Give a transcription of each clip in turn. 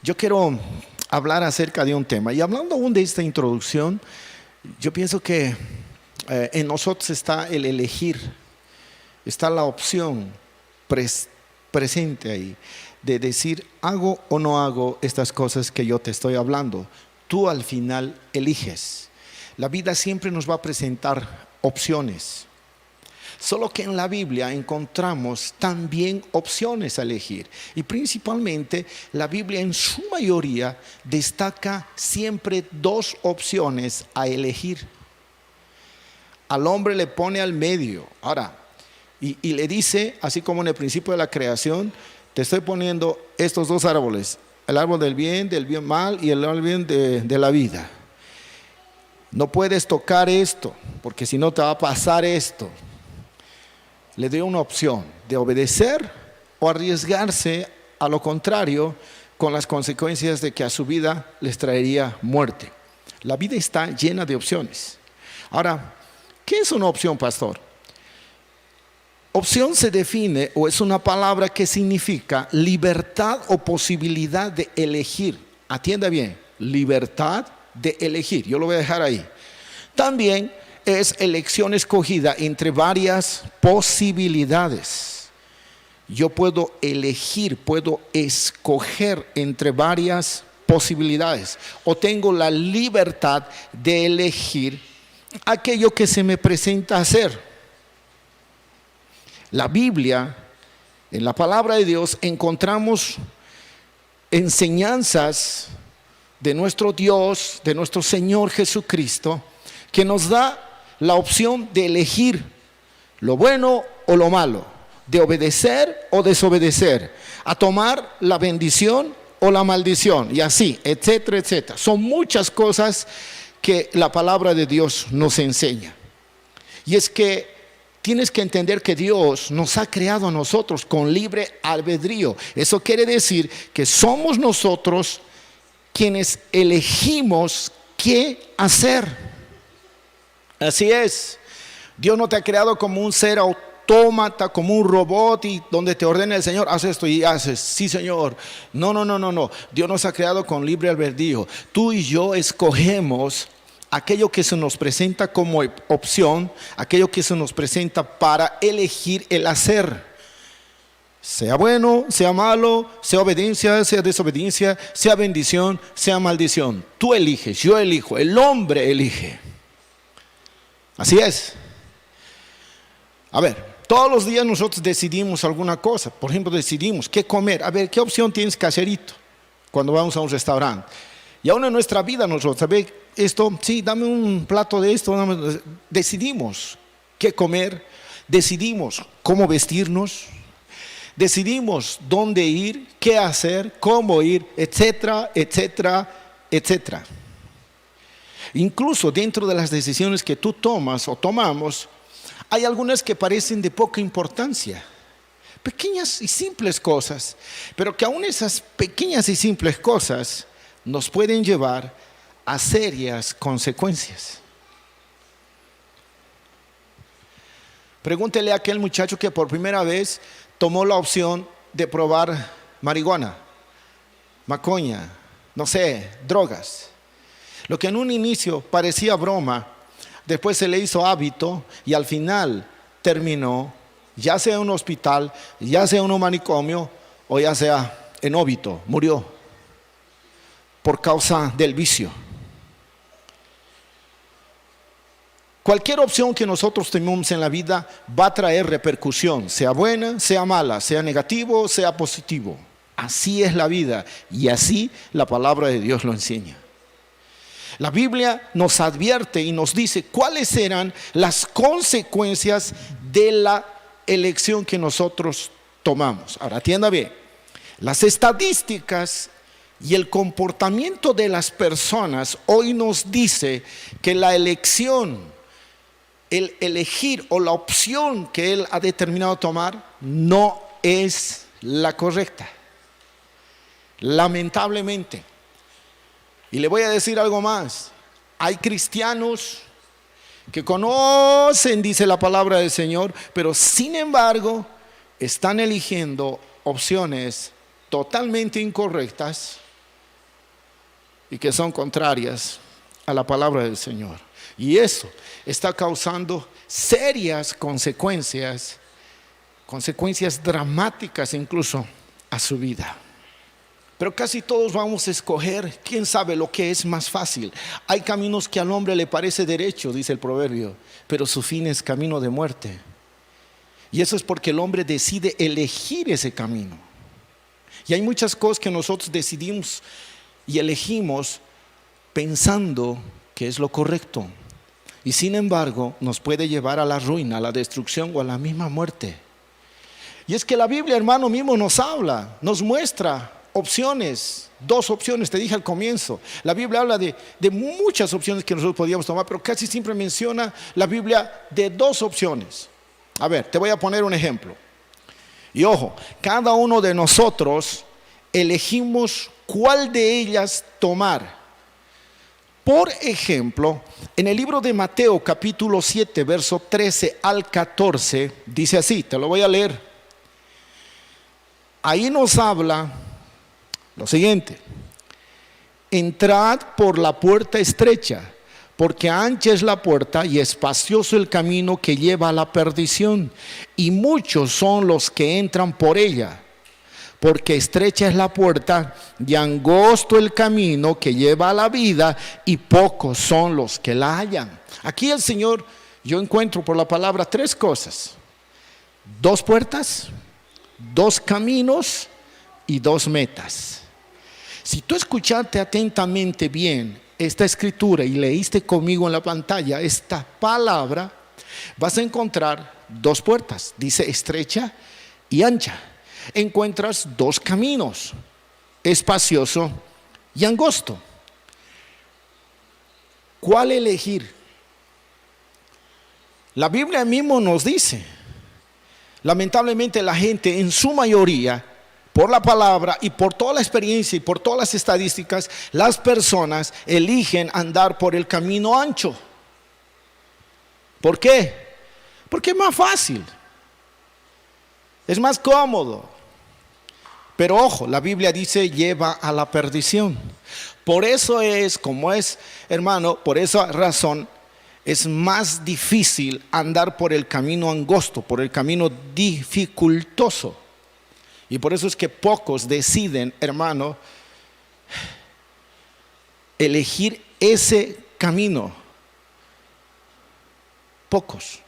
Yo quiero hablar acerca de un tema. Y hablando aún de esta introducción, yo pienso que en nosotros está el elegir, está la opción presente ahí de decir, hago o no hago estas cosas que yo te estoy hablando. Tú al final eliges. La vida siempre nos va a presentar opciones. Solo que en la Biblia encontramos también opciones a elegir. Y principalmente la Biblia en su mayoría destaca siempre dos opciones a elegir. Al hombre le pone al medio. Ahora, y le dice, así como en el principio de la creación, te estoy poniendo estos dos árboles. El árbol del bien mal y el árbol del bien de la vida. No puedes tocar esto, porque si no te va a pasar esto. Le dio una opción de obedecer o arriesgarse a lo contrario, con las consecuencias de que a su vida les traería muerte. La vida está llena de opciones. Ahora, ¿qué es una opción, pastor? Opción se define o es una palabra que significa libertad o posibilidad de elegir. Atienda bien, libertad de elegir. Yo lo voy a dejar ahí. También es elección escogida entre varias posibilidades. Yo puedo elegir, puedo escoger entre varias posibilidades. O tengo la libertad de elegir aquello que se me presenta hacer. La Biblia, en la palabra de Dios, encontramos enseñanzas de nuestro Dios, de nuestro Señor Jesucristo, que nos da la opción de elegir lo bueno o lo malo, de obedecer o desobedecer, a tomar la bendición o la maldición, y así, etcétera, etcétera. Son muchas cosas que la palabra de Dios nos enseña. Y es que tienes que entender que Dios nos ha creado a nosotros con libre albedrío. Eso quiere decir que somos nosotros quienes elegimos qué hacer. Así es. Dios no te ha creado como un ser autómata, como un robot y donde te ordena el Señor, haz esto y haces. Sí, Señor. No. Dios nos ha creado con libre albedrío. Tú y yo escogemos aquello que se nos presenta como opción, aquello que se nos presenta para elegir el hacer. Sea bueno, sea malo, sea obediencia, sea desobediencia, sea bendición, sea maldición. Tú eliges, yo elijo, el hombre elige. Así es. A ver, todos los días nosotros decidimos alguna cosa. Por ejemplo, decidimos qué comer. A ver, ¿qué opción tienes, caserito? Cuando vamos a un restaurante. Y aún en nuestra vida nosotros, a ver, esto, sí, dame un plato de esto. Decidimos qué comer. Decidimos cómo vestirnos. Decidimos dónde ir, qué hacer, cómo ir, etcétera, etcétera, etcétera. Incluso dentro de las decisiones que tú tomas o tomamos, hay algunas que parecen de poca importancia. Pequeñas y simples cosas, pero que aún esas pequeñas y simples cosas nos pueden llevar a serias consecuencias. Pregúntele a aquel muchacho que por primera vez tomó la opción de probar marihuana, macoña, no sé, drogas. Lo que en un inicio parecía broma, después se le hizo hábito y al final terminó, ya sea en un hospital, ya sea en un manicomio o ya sea en óbito, murió por causa del vicio. Cualquier opción que nosotros tomemos en la vida va a traer repercusión, sea buena, sea mala, sea negativo, sea positivo. Así es la vida y así la palabra de Dios lo enseña. La Biblia nos advierte y nos dice cuáles serán las consecuencias de la elección que nosotros tomamos. Ahora, atienda bien, las estadísticas y el comportamiento de las personas hoy nos dice que la elección, el elegir o la opción que él ha determinado tomar no es la correcta. Lamentablemente. Y le voy a decir algo más. Hay cristianos que conocen, dice la palabra del Señor, pero sin embargo están eligiendo opciones totalmente incorrectas y que son contrarias a la palabra del Señor. Y eso está causando serias consecuencias dramáticas incluso a su vida. Pero casi todos vamos a escoger, quién sabe lo que es más fácil. Hay caminos que al hombre le parece derecho, dice el proverbio, pero su fin es camino de muerte. Y eso es porque el hombre decide elegir ese camino. Y hay muchas cosas que nosotros decidimos y elegimos pensando que es lo correcto. Y sin embargo, nos puede llevar a la ruina, a la destrucción o a la misma muerte. Y es que la Biblia, hermano, mismo nos habla, nos muestra opciones, dos opciones, te dije al comienzo. La Biblia habla de muchas opciones que nosotros podíamos tomar, pero casi siempre menciona la Biblia de dos opciones. A ver, te voy a poner un ejemplo. Y ojo, cada uno de nosotros elegimos cuál de ellas tomar. Por ejemplo, en el libro de Mateo capítulo 7, verso 13 al 14, dice así, te lo voy a leer. Ahí nos habla lo siguiente: entrad por la puerta estrecha, porque ancha es la puerta y espacioso el camino que lleva a la perdición, y muchos son los que entran por ella. Porque estrecha es la puerta y angosto el camino que lleva a la vida, y pocos son los que la hallan. Aquí el Señor, yo encuentro por la palabra tres cosas: dos puertas, dos caminos y dos metas. Si tú escuchaste atentamente bien esta escritura y leíste conmigo en la pantalla esta palabra, vas a encontrar dos puertas, dice estrecha y ancha. Encuentras dos caminos, espacioso y angosto. ¿Cuál elegir? La Biblia mismo nos dice, lamentablemente la gente en su mayoría, por la palabra y por toda la experiencia y por todas las estadísticas, las personas eligen andar por el camino ancho. ¿Por qué? Porque es más fácil, es más cómodo. Pero ojo, la Biblia dice lleva a la perdición. Por eso es, como es, hermano, por esa razón es más difícil andar por el camino angosto, por el camino dificultoso. Y por eso es que pocos deciden, hermano, elegir ese camino. Pocos.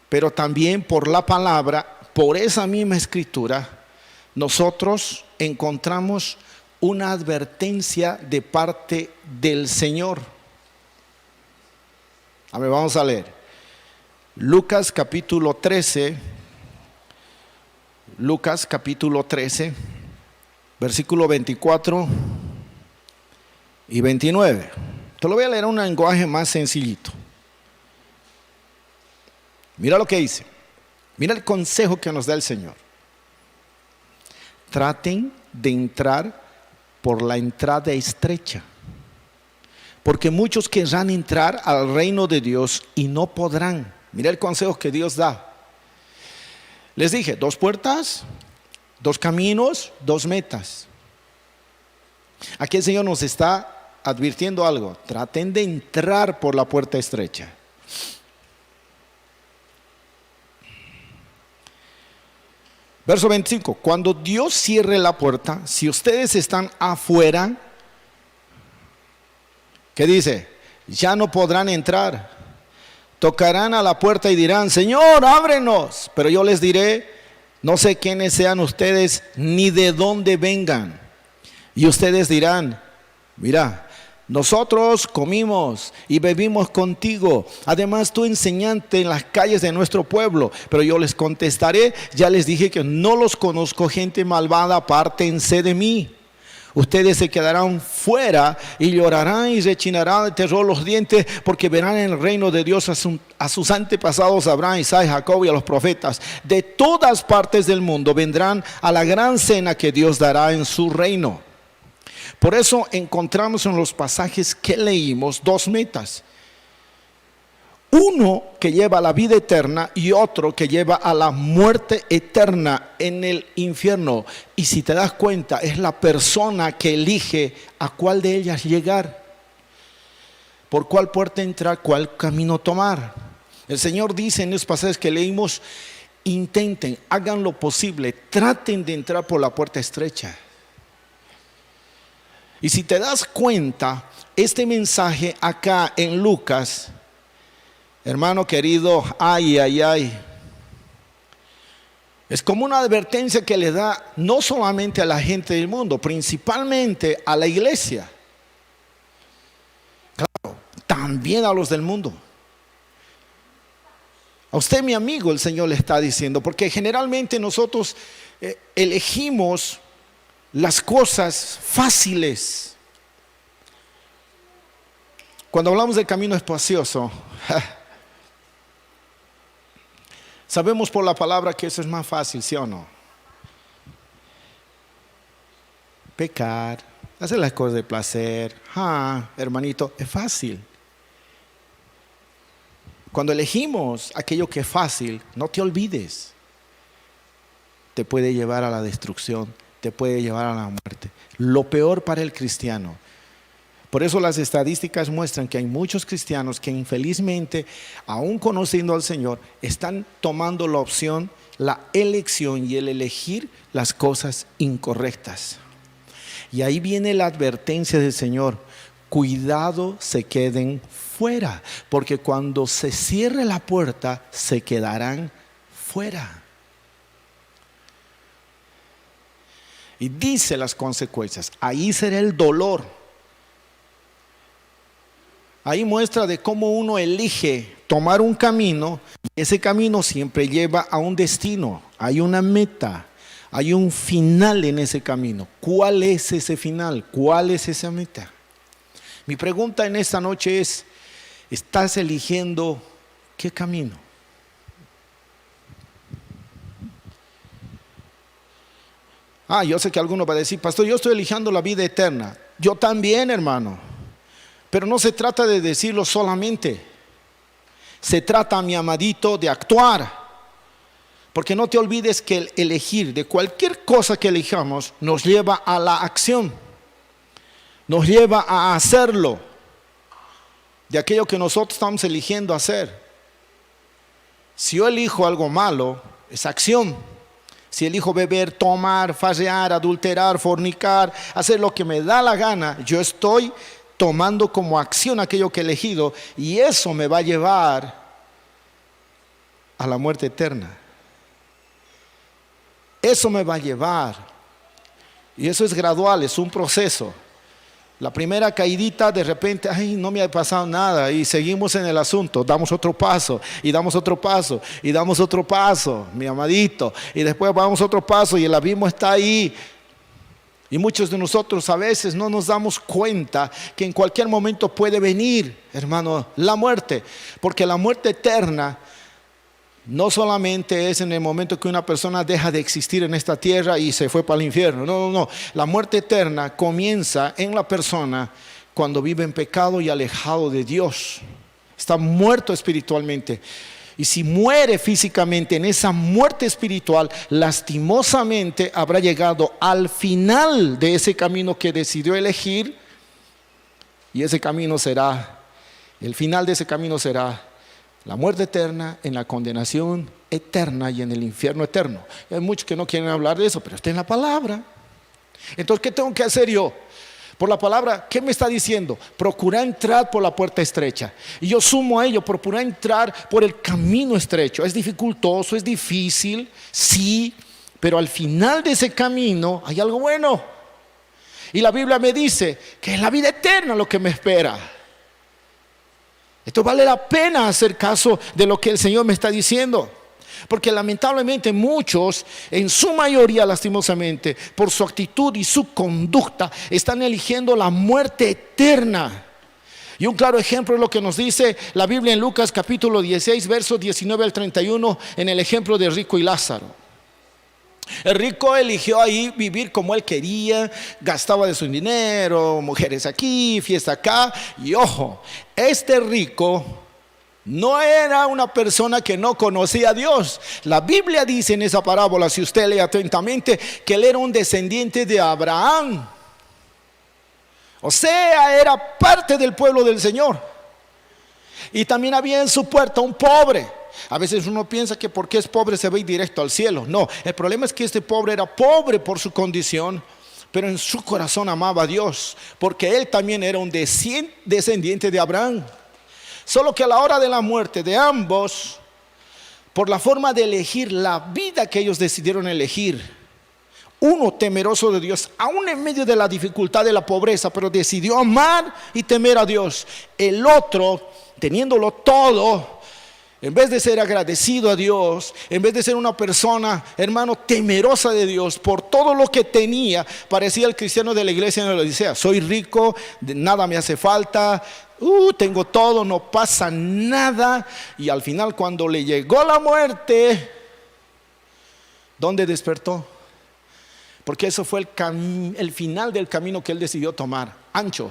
Pero también por la palabra, por esa misma escritura, nosotros encontramos una advertencia de parte del Señor. A ver, vamos a leer. Lucas capítulo 13, versículo 24 y 29. Te lo voy a leer en un lenguaje más sencillito. Mira lo que dice. Mira el consejo que nos da el Señor. Traten de entrar por la entrada estrecha, porque muchos querrán entrar al reino de Dios y no podrán. Mira el consejo que Dios da. Les dije, dos puertas, dos caminos, dos metas. Aquí el Señor nos está advirtiendo algo. Traten de entrar por la puerta estrecha. Verso 25, cuando Dios cierre la puerta, si ustedes están afuera, ¿qué dice? Ya no podrán entrar. Tocarán a la puerta y dirán, Señor, ábrenos. Pero yo les diré, no sé quiénes sean ustedes, ni de dónde vengan. Y ustedes dirán, mira, nosotros comimos y bebimos contigo. Además, tú enseñaste en las calles de nuestro pueblo. Pero yo les contestaré, ya les dije que no los conozco, gente malvada, apártense de mí. Ustedes se quedarán fuera y llorarán y rechinarán de terror los dientes, porque verán en el reino de Dios a sus antepasados Abraham, Isaac, Jacob y a los profetas. De todas partes del mundo vendrán a la gran cena que Dios dará en su reino. Por eso encontramos en los pasajes que leímos dos metas. uno que lleva a la vida eterna y otro que lleva a la muerte eterna en el infierno. Y si te das cuenta, es la persona que elige a cuál de ellas llegar, por cuál puerta entrar, cuál camino tomar. El Señor dice en los pasajes que leímos: intenten, hagan lo posible, traten de entrar por la puerta estrecha. Y si te das cuenta, este mensaje acá en Lucas, hermano querido, ay, es como una advertencia que le da no solamente a la gente del mundo, principalmente a la iglesia. Claro, también a los del mundo. A usted, mi amigo, el Señor le está diciendo, porque generalmente nosotros elegimos las cosas fáciles. Cuando hablamos del camino espacioso, sabemos por la palabra que eso es más fácil, ¿sí o no? Pecar, hacer las cosas de placer, hermanito, es fácil. Cuando elegimos aquello que es fácil, no te olvides, te puede llevar a la destrucción, te puede llevar a la muerte. Lo peor para el cristiano. Por eso las estadísticas muestran que hay muchos cristianos que infelizmente, aún conociendo al Señor, están tomando la opción, la elección y el elegir las cosas incorrectas. Y ahí viene la advertencia del Señor: cuidado, se queden fuera, porque cuando se cierre la puerta, se quedarán fuera. Y dice las consecuencias, ahí será el dolor. Ahí muestra de cómo uno elige tomar un camino, y ese camino siempre lleva a un destino, hay una meta, hay un final en ese camino. ¿Cuál es ese final? ¿Cuál es esa meta? Mi pregunta en esta noche es: ¿estás eligiendo qué camino? Yo sé que alguno va a decir: pastor, yo estoy eligiendo la vida eterna. Yo también, hermano. Pero no se trata de decirlo solamente. Se trata, mi amadito, de actuar. Porque no te olvides que el elegir de cualquier cosa que elijamos nos lleva a la acción. Nos lleva a hacerlo. De aquello que nosotros estamos eligiendo hacer. Si yo elijo algo malo, es acción. Si elijo beber, tomar, farrear, adulterar, fornicar, hacer lo que me da la gana, yo estoy tomando como acción aquello que he elegido, y eso me va a llevar a la muerte eterna. Eso me va a llevar. Y eso es gradual, es un proceso. La primera caidita, de repente, no me ha pasado nada, y seguimos en el asunto, damos otro paso, y damos otro paso, y damos otro paso, mi amadito, y después vamos otro paso, y el abismo está ahí. Y muchos de nosotros a veces no nos damos cuenta que en cualquier momento puede venir, hermano, la muerte, porque la muerte eterna no solamente es en el momento que una persona deja de existir en esta tierra y se fue para el infierno. No. La muerte eterna comienza en la persona cuando vive en pecado y alejado de Dios. Está muerto espiritualmente. Y si muere físicamente, en esa muerte espiritual, lastimosamente habrá llegado al final de ese camino que decidió elegir. Y ese camino será, el final de ese camino será la muerte eterna, en la condenación eterna y en el infierno eterno. Hay muchos que no quieren hablar de eso, pero está en la palabra. Entonces, ¿qué tengo que hacer yo? Por la palabra, ¿qué me está diciendo? Procura entrar por la puerta estrecha. Y yo sumo a ello, procura entrar por el camino estrecho. Es dificultoso, es difícil, sí, pero al final de ese camino hay algo bueno. Y la Biblia me dice que es la vida eterna lo que me espera. Esto vale la pena hacer caso de lo que el Señor me está diciendo. Porque lamentablemente muchos, en su mayoría lastimosamente, por su actitud y su conducta, están eligiendo la muerte eterna. Y un claro ejemplo es lo que nos dice la Biblia en Lucas capítulo 16, versos 19 al 31, en el ejemplo de rico y Lázaro. El rico eligió ahí vivir como él quería, gastaba de su dinero, mujeres aquí, fiesta acá. Y ojo, este rico No era una persona que no conocía a Dios. La Biblia dice en esa parábola, si usted lee atentamente, que él era un descendiente de Abraham. O sea, era parte del pueblo del Señor. Y también había en su puerta un pobre. A veces uno piensa que porque es pobre se va a ir directo al cielo. No, el problema es que este pobre era pobre por su condición, pero en su corazón amaba a Dios, porque él también era un descendiente de Abraham. Solo que a la hora de la muerte de ambos, por la forma de elegir la vida que ellos decidieron elegir, uno temeroso de Dios, aún en medio de la dificultad de la pobreza, pero decidió amar y temer a Dios. El otro, teniéndolo todo, en vez de ser agradecido a Dios, en vez de ser una persona, hermano, temerosa de Dios por todo lo que tenía, parecía el cristiano de la iglesia en la Odisea. Soy rico, nada me hace falta, tengo todo, no pasa nada. Y al final, cuando le llegó la muerte, ¿dónde despertó? Porque eso fue el final del camino que él decidió tomar, ancho.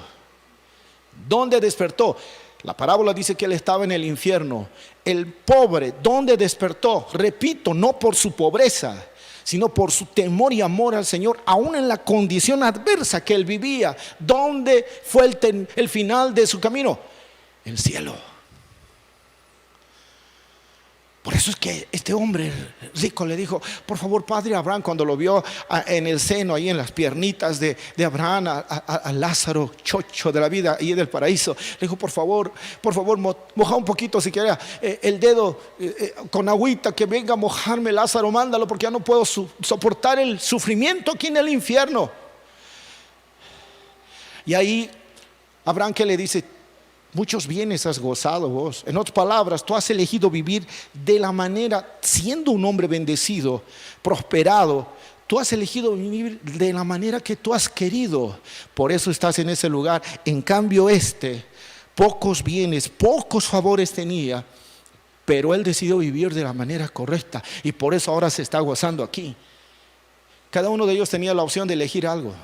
¿Dónde despertó? La parábola dice que él estaba en el infierno. El pobre, ¿dónde despertó? Repito, no por su pobreza, sino por su temor y amor al Señor, aún en la condición adversa que él vivía. ¿Dónde fue el final de su camino? El cielo. Por eso es que este hombre rico le dijo: por favor, padre Abraham, cuando lo vio en el seno, ahí en las piernitas de Abraham, a Lázaro, chocho de la vida, ahí del paraíso, le dijo: por favor, moja un poquito si quiere el dedo con agüita, que venga a mojarme, Lázaro, mándalo, porque ya no puedo soportar el sufrimiento aquí en el infierno. Y ahí Abraham, que le dice: muchos bienes has gozado vos. En otras palabras, tú has elegido vivir de la manera, siendo un hombre bendecido, prosperado. Tú has elegido vivir de la manera que tú has querido. Por eso estás en ese lugar. En cambio pocos bienes, pocos favores tenía, pero él decidió vivir de la manera correcta. Y por eso ahora se está gozando aquí. Cada uno de ellos tenía la opción de elegir algo.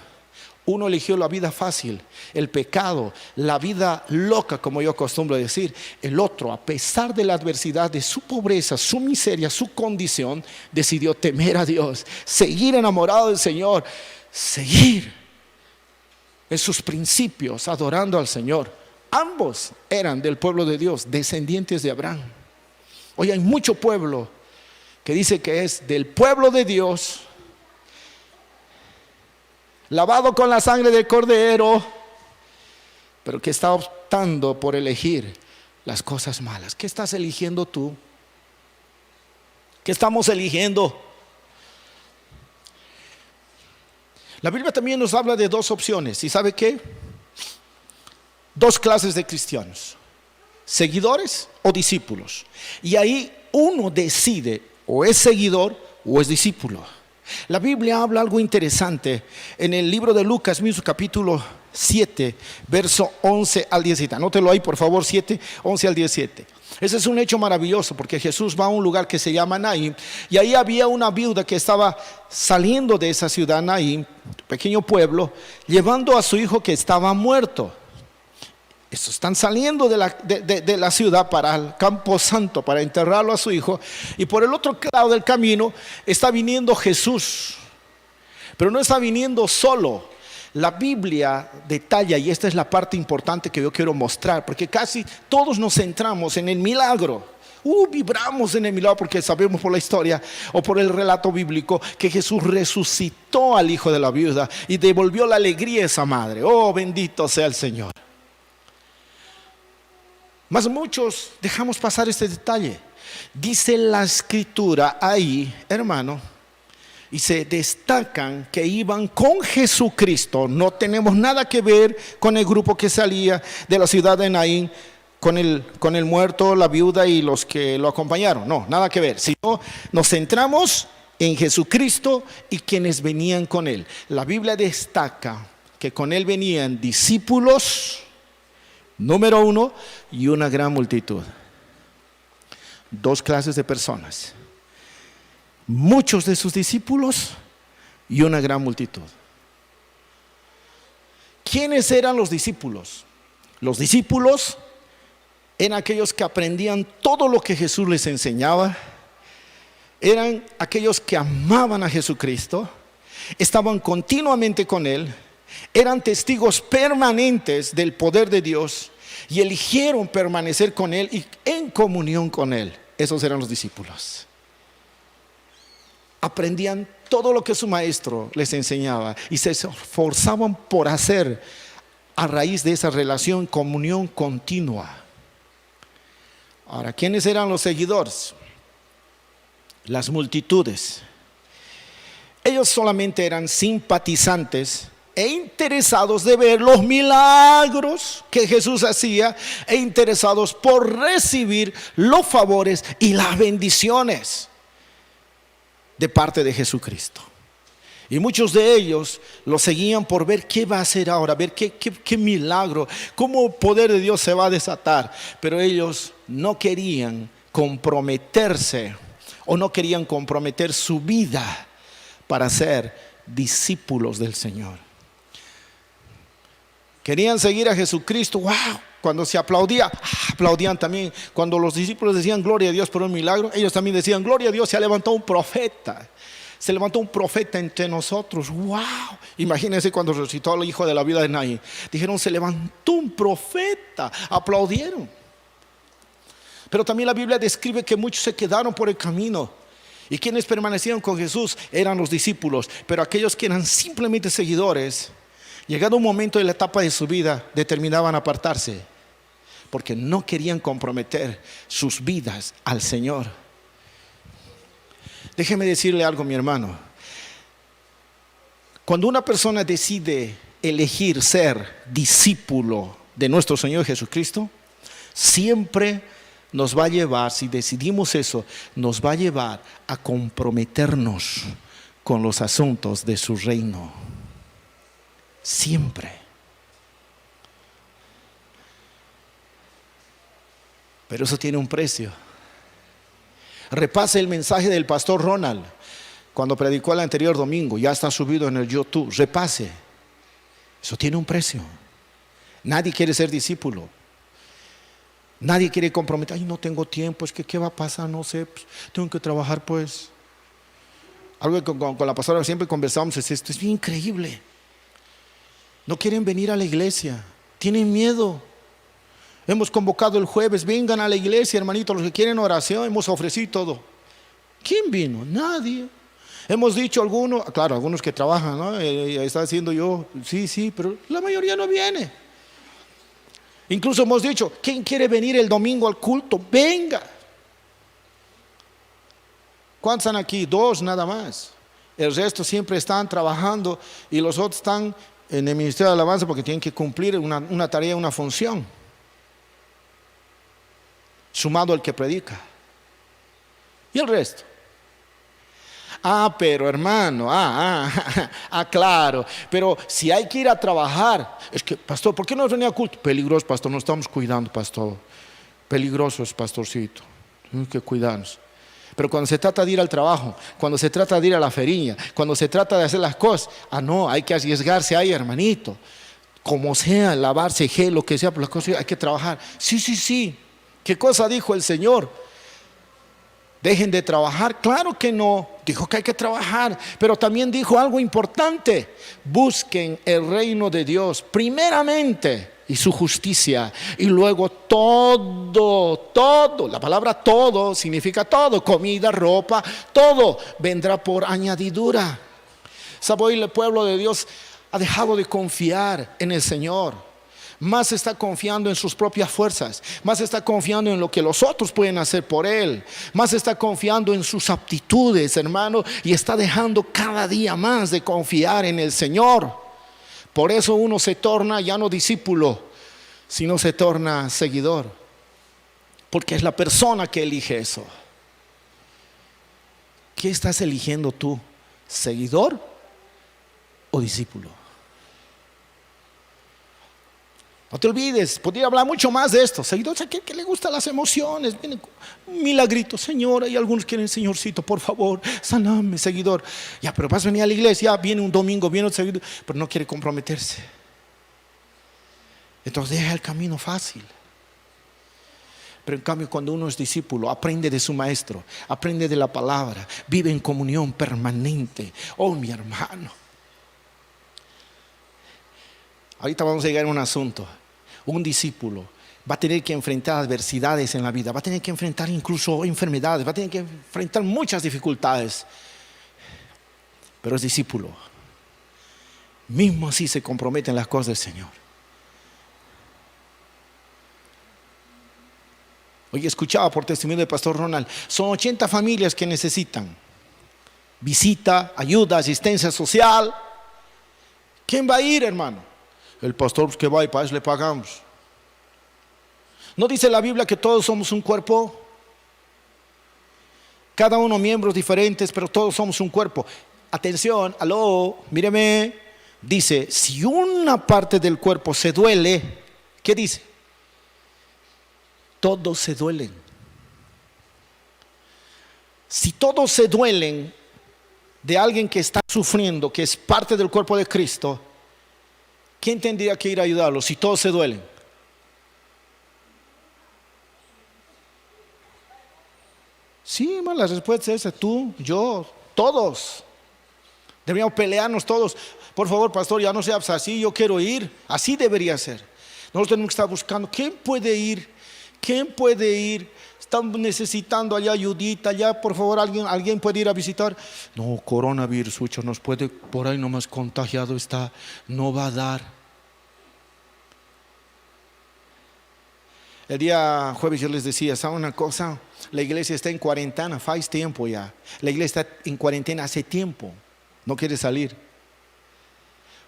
Uno eligió la vida fácil, el pecado, la vida loca, como yo acostumbro decir. El otro, a pesar de la adversidad, de su pobreza, su miseria, su condición, decidió temer a Dios, seguir enamorado del Señor, seguir en sus principios, adorando al Señor. Ambos eran del pueblo de Dios, descendientes de Abraham. Hoy hay mucho pueblo que dice que es del pueblo de Dios, lavado con la sangre del Cordero, pero que está optando por elegir las cosas malas. ¿Qué estás eligiendo tú? ¿Qué estamos eligiendo? La Biblia también nos habla de dos opciones. ¿Y sabe qué? Dos clases de cristianos: seguidores o discípulos. Y ahí uno decide, o es seguidor o es discípulo. La Biblia habla algo interesante en el libro de Lucas mismo, capítulo 7, verso 11 al 17. Anótelo ahí, por favor, 7, 11 al 17. Ese es un hecho maravilloso, porque Jesús va a un lugar que se llama Naín, y ahí había una viuda que estaba saliendo de esa ciudad, Naín, pequeño pueblo, llevando a su hijo que estaba muerto. Estos están saliendo de la ciudad para el campo santo, para enterrarlo a su hijo. Y por el otro lado del camino está viniendo Jesús. Pero no está viniendo solo. La Biblia detalla, y esta es la parte importante que yo quiero mostrar, porque casi todos nos centramos en el milagro. Vibramos en el milagro porque sabemos por la historia o por el relato bíblico que Jesús resucitó al hijo de la viuda y devolvió la alegría a esa madre. Oh, bendito sea el Señor. Mas muchos dejamos pasar este detalle. Dice la escritura ahí, hermano, y se destacan que iban con Jesucristo. No tenemos nada que ver con el grupo que salía de la ciudad de Naín, con el muerto, la viuda y los que lo acompañaron. No, nada que ver. Sino nos centramos en Jesucristo y quienes venían con él. La Biblia destaca que con él venían discípulos, número uno, y una gran multitud. Dos clases de personas: muchos de sus discípulos y una gran multitud. ¿Quiénes eran los discípulos? Los discípulos eran aquellos que aprendían todo lo que Jesús les enseñaba, eran aquellos que amaban a Jesucristo, estaban continuamente con Él, eran testigos permanentes del poder de Dios y eligieron permanecer con Él y en comunión con Él. Esos eran los discípulos. Aprendían todo lo que su maestro les enseñaba y se esforzaban por hacer a raíz de esa relación, comunión continua. Ahora, ¿quiénes eran los seguidores? Las multitudes. Ellos solamente eran simpatizantes e interesados de ver los milagros que Jesús hacía e interesados por recibir los favores y las bendiciones de parte de Jesucristo. Y muchos de ellos lo seguían por ver qué va a hacer ahora, ver qué milagro, cómo el poder de Dios se va a desatar. Pero ellos no querían comprometerse o no querían comprometer su vida para ser discípulos del Señor. Querían seguir a Jesucristo. ¡Wow! Cuando se aplaudía, aplaudían también. Cuando los discípulos decían gloria a Dios por un milagro, ellos también decían gloria a Dios, se ha levantado un profeta. Se levantó un profeta entre nosotros. ¡Wow! Imagínense cuando resucitó al hijo de la viuda de Naín. Dijeron, se levantó un profeta. Aplaudieron. Pero también la Biblia describe que muchos se quedaron por el camino. Y quienes permanecieron con Jesús eran los discípulos. Pero aquellos que eran simplemente seguidores, llegado un momento de la etapa de su vida, determinaban apartarse. Porque no querían comprometer sus vidas al Señor. Déjeme decirle algo, mi hermano. Cuando una persona decide elegir ser discípulo de nuestro Señor Jesucristo, siempre nos va a llevar, si decidimos eso, nos va a llevar a comprometernos con los asuntos de su reino. Siempre. Pero eso tiene un precio. Repase el mensaje del pastor Ronald cuando predicó el anterior domingo. Ya está subido en el YouTube. Repase. Eso tiene un precio. Nadie quiere ser discípulo. Nadie quiere comprometer. Ay, no tengo tiempo. Es que ¿qué va a pasar? No sé. Pues, tengo que trabajar pues. Algo que con la pastora siempre conversamos es esto. Es bien increíble. No quieren venir a la iglesia. Tienen miedo. Hemos convocado el jueves, vengan a la iglesia, hermanitos, los que quieren oración, hemos ofrecido todo. ¿Quién vino? Nadie. Hemos dicho algunos, claro, algunos que trabajan, ¿no? Está diciendo yo, sí, pero la mayoría no viene. Incluso hemos dicho, ¿quién quiere venir el domingo al culto? Venga. ¿Cuántos están aquí? 2 nada más. El resto siempre están trabajando y los otros están en el ministerio de alabanza porque tienen que cumplir una tarea, una función. Sumado al que predica. Y el resto. Pero hermano, claro. Pero si hay que ir a trabajar, es que, pastor, ¿por qué no venía a culto? Peligroso, pastor, nos estamos cuidando, pastor. Peligroso es, pastorcito. Tenemos que cuidarnos. Pero cuando se trata de ir al trabajo, cuando se trata de ir a la feriña, cuando se trata de hacer las cosas, no, hay que arriesgarse ahí, hermanito. Como sea, lavarse gel, lo que sea, por las cosas, hay que trabajar. Sí. ¿Qué cosa dijo el Señor? ¿Dejen de trabajar? Claro que no. Dijo que hay que trabajar, pero también dijo algo importante. Busquen el reino de Dios primeramente y su justicia, y luego todo, la palabra todo significa todo, comida, ropa, todo vendrá por añadidura. ¿Sabe? Hoy el pueblo de Dios ha dejado de confiar en el Señor. Más está confiando en sus propias fuerzas, más está confiando en lo que los otros pueden hacer por él, más está confiando en sus aptitudes, hermano, y está dejando cada día más de confiar en el Señor. Por eso uno se torna ya no discípulo, sino se torna seguidor, porque es la persona que elige eso. ¿Qué estás eligiendo tú? ¿Seguidor o discípulo? No te olvides, podría hablar mucho más de esto. Seguidores, que le gustan las emociones, vienen un milagrito, Señor, y algunos quieren, Señorcito, por favor, saname, seguidor. Ya, pero vas a venir a la iglesia, viene un domingo, viene otro seguidor, pero no quiere comprometerse. Entonces deja el camino fácil. Pero en cambio, cuando uno es discípulo, aprende de su maestro, aprende de la palabra, vive en comunión permanente. Oh, mi hermano. Ahorita vamos a llegar a un asunto. Un discípulo va a tener que enfrentar adversidades en la vida, va a tener que enfrentar incluso enfermedades, va a tener que enfrentar muchas dificultades. Pero es discípulo. Mismo así se compromete en las cosas del Señor. Hoy escuchaba por testimonio del pastor Ronald, son 80 familias que necesitan visita, ayuda, asistencia social. ¿Quién va a ir, hermano? El pastor que va y para eso le pagamos. ¿No dice la Biblia que todos somos un cuerpo? Cada uno miembros diferentes, pero todos somos un cuerpo. Atención, aló, míreme. Dice, si una parte del cuerpo se duele, ¿qué dice? Todos se duelen. Si todos se duelen de alguien que está sufriendo, que es parte del cuerpo de Cristo, ¿quién tendría que ir a ayudarlo si todos se duelen? Sí, hermano, la respuesta es esa, tú, yo, todos. Deberíamos pelearnos todos. Por favor, pastor, ya no seas así, yo quiero ir. Así debería ser. Nosotros tenemos que estar buscando, ¿quién puede ir? ¿Quién puede ir? Estamos necesitando allá ayudita, allá por favor alguien puede ir a visitar. No, coronavirus, Huicho, nos puede, por ahí nomás contagiado está, no va a dar. El día jueves yo les decía, ¿saben una cosa? La iglesia está en cuarentena, hace tiempo ya. La iglesia está en cuarentena hace tiempo, no quiere salir.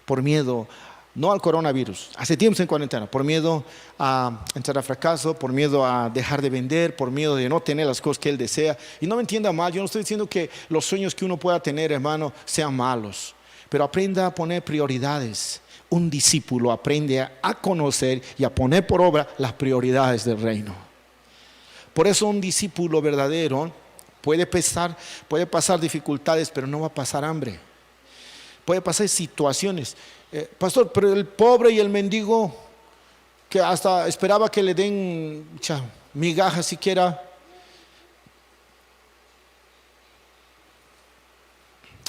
Por miedo, no al coronavirus, hace tiempo en cuarentena, por miedo a entrar a fracaso, por miedo a dejar de vender, por miedo de no tener las cosas que él desea. Y no me entienda mal, yo no estoy diciendo que los sueños que uno pueda tener, hermano, sean malos, pero aprenda a poner prioridades. Un discípulo aprende a conocer y a poner por obra las prioridades del reino. Por eso un discípulo verdadero puede pasar dificultades, pero no va a pasar hambre. Puede pasar situaciones. Pastor, pero el pobre y el mendigo que hasta esperaba que le den migajas siquiera.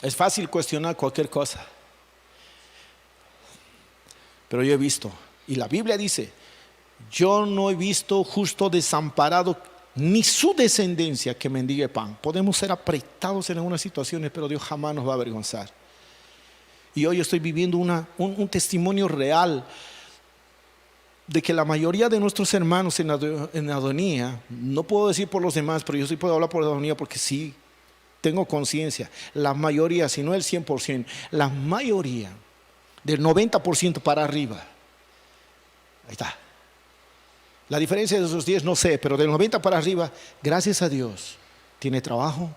Es fácil cuestionar cualquier cosa. Pero yo he visto, y la Biblia dice, yo no he visto justo desamparado ni su descendencia que mendigue pan. Podemos ser apretados en algunas situaciones, pero Dios jamás nos va a avergonzar. Y hoy estoy viviendo un testimonio real de que la mayoría de nuestros hermanos en Adonía, no puedo decir por los demás, pero yo sí puedo hablar por Adonía porque sí, tengo conciencia. La mayoría, si no el 100%, la mayoría, del 90% para arriba. Ahí está. La diferencia de esos 10 no sé, pero del 90 para arriba, gracias a Dios, tiene trabajo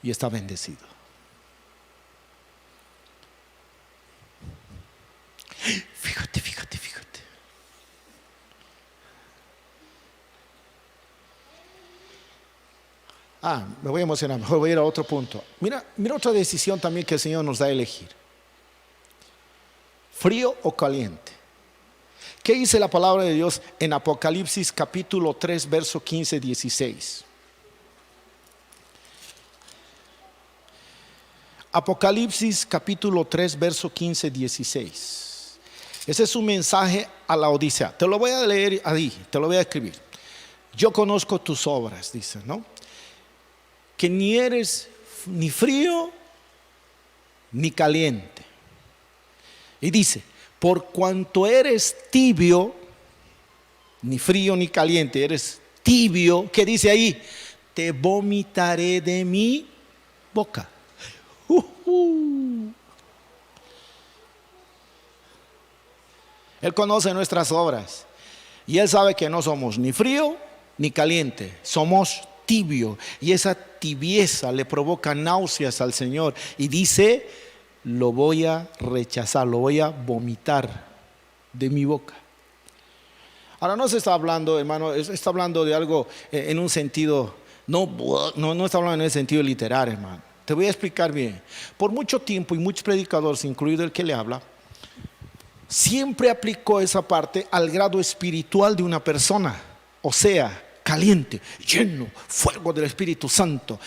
y está bendecido. Fíjate. Me voy a emocionar, mejor voy a ir a otro punto. Mira otra decisión también que el Señor nos da a elegir. ¿Frío o caliente? ¿Qué dice la palabra de Dios en Apocalipsis capítulo 3, verso 15-16? Apocalipsis capítulo 3, verso 15-16. Ese es un mensaje a la Odisea. Te lo voy a leer ahí, te lo voy a escribir. Yo conozco tus obras, dice, ¿no? Que ni eres ni frío ni caliente. Y dice, por cuanto eres tibio, ni frío ni caliente, eres tibio, ¿qué dice ahí? Te vomitaré de mi boca. Él conoce nuestras obras y Él sabe que no somos ni frío ni caliente, somos tibio, y esa tibieza le provoca náuseas al Señor y dice, lo voy a rechazar, lo voy a vomitar de mi boca. Ahora no se está hablando, hermano, está hablando de algo en un sentido, no está hablando en el sentido literal, hermano. Te voy a explicar bien. Por mucho tiempo y muchos predicadores, incluido el que le habla, siempre aplicó esa parte al grado espiritual de una persona. O sea, caliente, lleno, fuego del Espíritu Santo,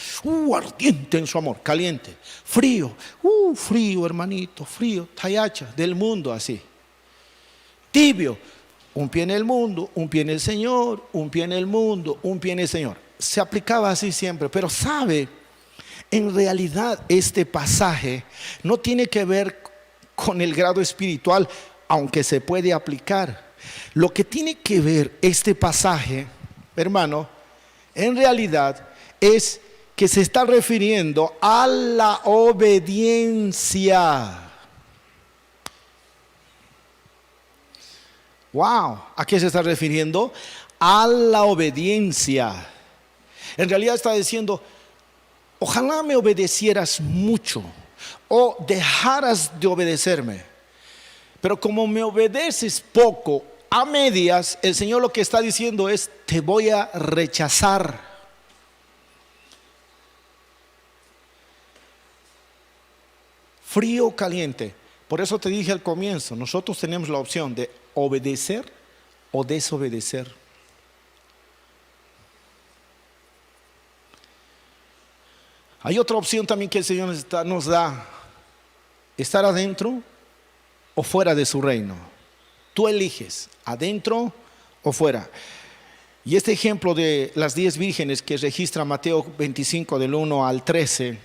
ardiente en su amor, caliente. Frío, frío hermanito, frío, tayacha, del mundo así. Tibio, un pie en el mundo, un pie en el Señor, un pie en el mundo, un pie en el Señor. Se aplicaba así siempre, pero sabe, en realidad este pasaje no tiene que ver con el grado espiritual, aunque se puede aplicar. Lo que tiene que ver este pasaje, hermano, en realidad es que se está refiriendo a la obediencia. Wow, ¿a qué se está refiriendo? A la obediencia. En realidad está diciendo, ojalá me obedecieras mucho o dejaras de obedecerme. Pero como me obedeces poco, a medias, el Señor lo que está diciendo es, te voy a rechazar. Frío o caliente. Por eso te dije al comienzo, nosotros tenemos la opción de obedecer o desobedecer. Hay otra opción también que el Señor nos da, estar adentro o fuera de su reino. Tú eliges, adentro o fuera. Y este ejemplo de las 10 vírgenes que registra Mateo 25 del 1 al 13,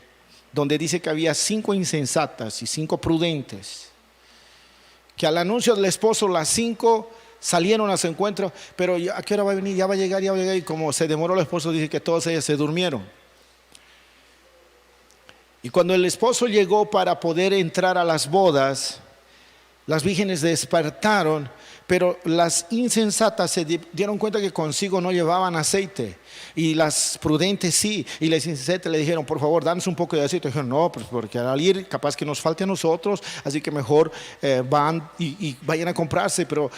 donde dice que había 5 insensatas y 5 prudentes, que al anuncio del esposo las 5 salieron a su encuentro, pero ¿a qué hora va a venir? Ya va a llegar, y como se demoró el esposo, dice que todas ellas se durmieron. Y cuando el esposo llegó para poder entrar a las bodas, las vírgenes despertaron, pero las insensatas se dieron cuenta que consigo no llevaban aceite, y las prudentes sí, y las insensatas le dijeron, por favor, danos un poco de aceite. Y dijeron, no, pues porque al ir capaz que nos falte a nosotros, así que mejor van y vayan a comprarse, pero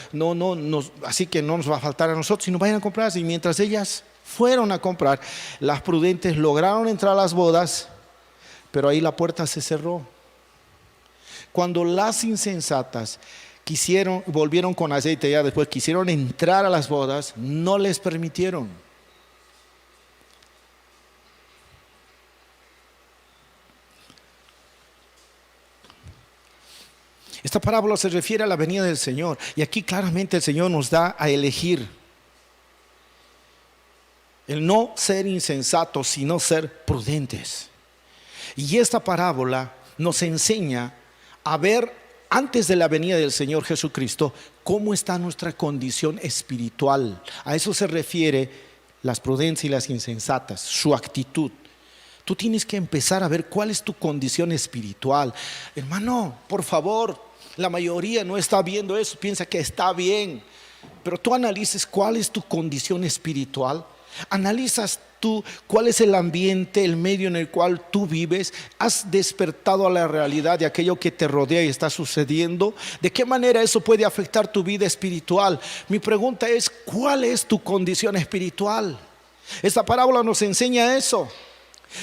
así que no nos va a faltar a nosotros, sino vayan a comprarse. Y mientras ellas fueron a comprar, las prudentes lograron entrar a las bodas, pero ahí la puerta se cerró. Cuando las insensatas volvieron con aceite, ya después quisieron entrar a las bodas, no les permitieron. Esta parábola se refiere a la venida del Señor, y aquí claramente el Señor nos da a elegir el no ser insensatos, sino ser prudentes. Y esta parábola nos enseña a ver antes de la venida del Señor Jesucristo cómo está nuestra condición espiritual. A eso se refiere las prudentes y las insensatas, su actitud. Tú tienes que empezar a ver cuál es tu condición espiritual. Hermano, por favor, la mayoría no está viendo eso, piensa que está bien, pero tú analices cuál es tu condición espiritual. Analizas tú cuál es el ambiente, el medio en el cual tú vives. ¿Has despertado a la realidad de aquello que te rodea y está sucediendo? ¿De qué manera eso puede afectar tu vida espiritual? Mi pregunta es, ¿cuál es tu condición espiritual? Esta parábola nos enseña eso.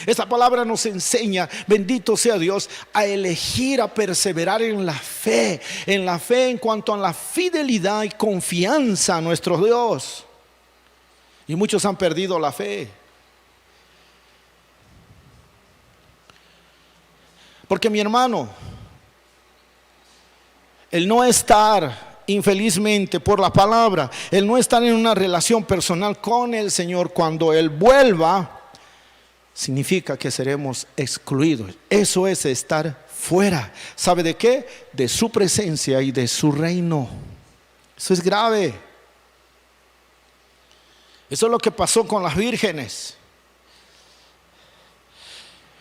Esta palabra nos enseña, bendito sea Dios, a elegir, a perseverar en la fe en cuanto a la fidelidad y confianza a nuestro Dios. Y muchos han perdido la fe. Porque mi hermano, el no estar infelizmente por la palabra, el no estar en una relación personal con el Señor cuando Él vuelva, significa que seremos excluidos. Eso es estar fuera. ¿Sabe de qué? De su presencia y de su reino. Eso es grave. Eso es lo que pasó con las vírgenes.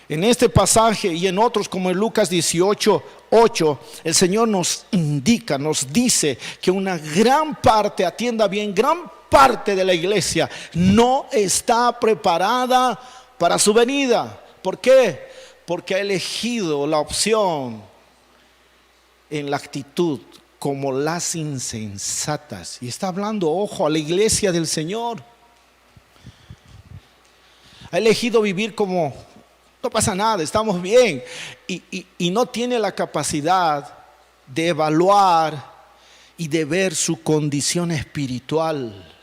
En este pasaje y en otros como en Lucas 18:8, el Señor nos indica, nos dice que una gran parte, atienda bien, gran parte de la iglesia no está preparada para su venida. ¿Por qué? Porque ha elegido la opción en la actitud como las insensatas. Y está hablando, ojo, a la iglesia del Señor. Ha elegido vivir como no pasa nada, estamos bien, y no tiene la capacidad de evaluar y de ver su condición espiritual.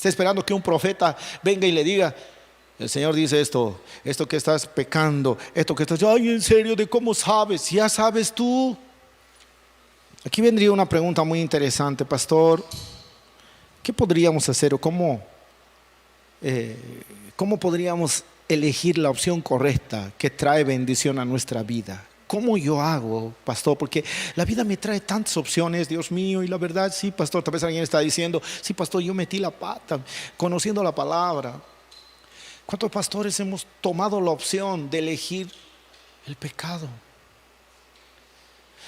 Está esperando que un profeta venga y le diga: el Señor dice esto que estás pecando, esto que estás, ay, en serio, ¿de cómo sabes? Ya sabes tú. Aquí vendría una pregunta muy interesante, pastor. ¿Qué podríamos hacer o cómo podríamos elegir la opción correcta que trae bendición a nuestra vida? ¿Cómo yo hago, pastor? Porque la vida me trae tantas opciones, Dios mío, y la verdad, sí, pastor, tal vez alguien está diciendo: sí, pastor, yo metí la pata conociendo la palabra. ¿Cuántos pastores hemos tomado la opción de elegir el pecado?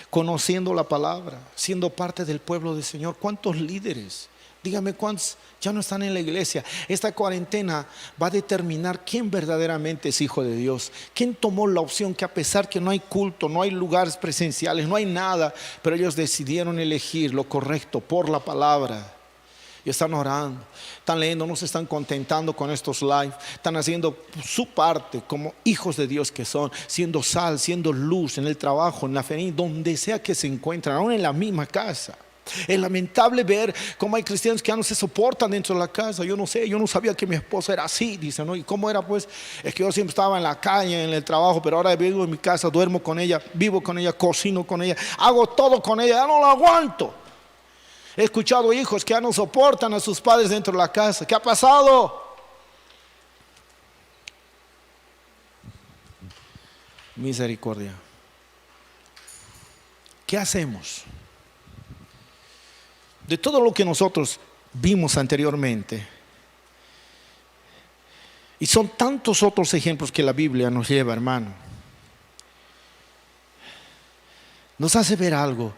Conociendo la palabra, siendo parte del pueblo del Señor. ¿Cuántos líderes? Dígame, ¿cuántos ya no están en la iglesia? Esta cuarentena va a determinar quién verdaderamente es hijo de Dios. ¿Quién tomó la opción que, a pesar que no hay culto, no hay lugares presenciales, no hay nada, pero ellos decidieron elegir lo correcto por la palabra? Y están orando, están leyendo, no se están contentando con estos live, están haciendo su parte como hijos de Dios que son, siendo sal, siendo luz en el trabajo, en la familia, donde sea que se encuentran, aún en la misma casa. Es lamentable ver cómo hay cristianos que ya no se soportan dentro de la casa. Yo no sé, yo no sabía que mi esposa era así, dice, ¿no? ¿Y cómo era? Pues es que yo siempre estaba en la calle, en el trabajo, pero ahora vivo en mi casa, duermo con ella, vivo con ella, cocino con ella, hago todo con ella, ya no la aguanto. He escuchado hijos que ya no soportan a sus padres dentro de la casa. ¿Qué ha pasado? Misericordia. ¿Qué hacemos? De todo lo que nosotros vimos anteriormente, y son tantos otros ejemplos que la Biblia nos lleva, hermano, nos hace ver algo,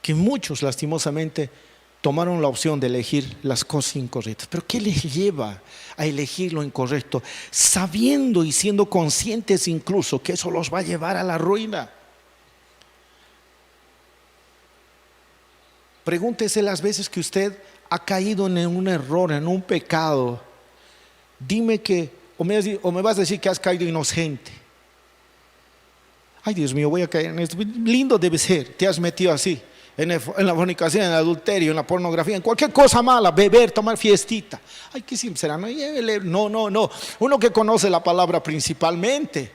que muchos lastimosamente tomaron la opción de elegir las cosas incorrectas. Pero ¿qué les lleva a elegir lo incorrecto? Sabiendo y siendo conscientes incluso que eso los va a llevar a la ruina. Pregúntese las veces que usted ha caído en un error, en un pecado. Dime que, o me vas a decir que has caído inocente. Ay, Dios mío, voy a caer en esto. Lindo debe ser, te has metido así. En la fornicación, en el adulterio, en la pornografía, en cualquier cosa mala, beber, tomar fiestita. Ay, qué simple será. No. Uno que conoce la palabra principalmente.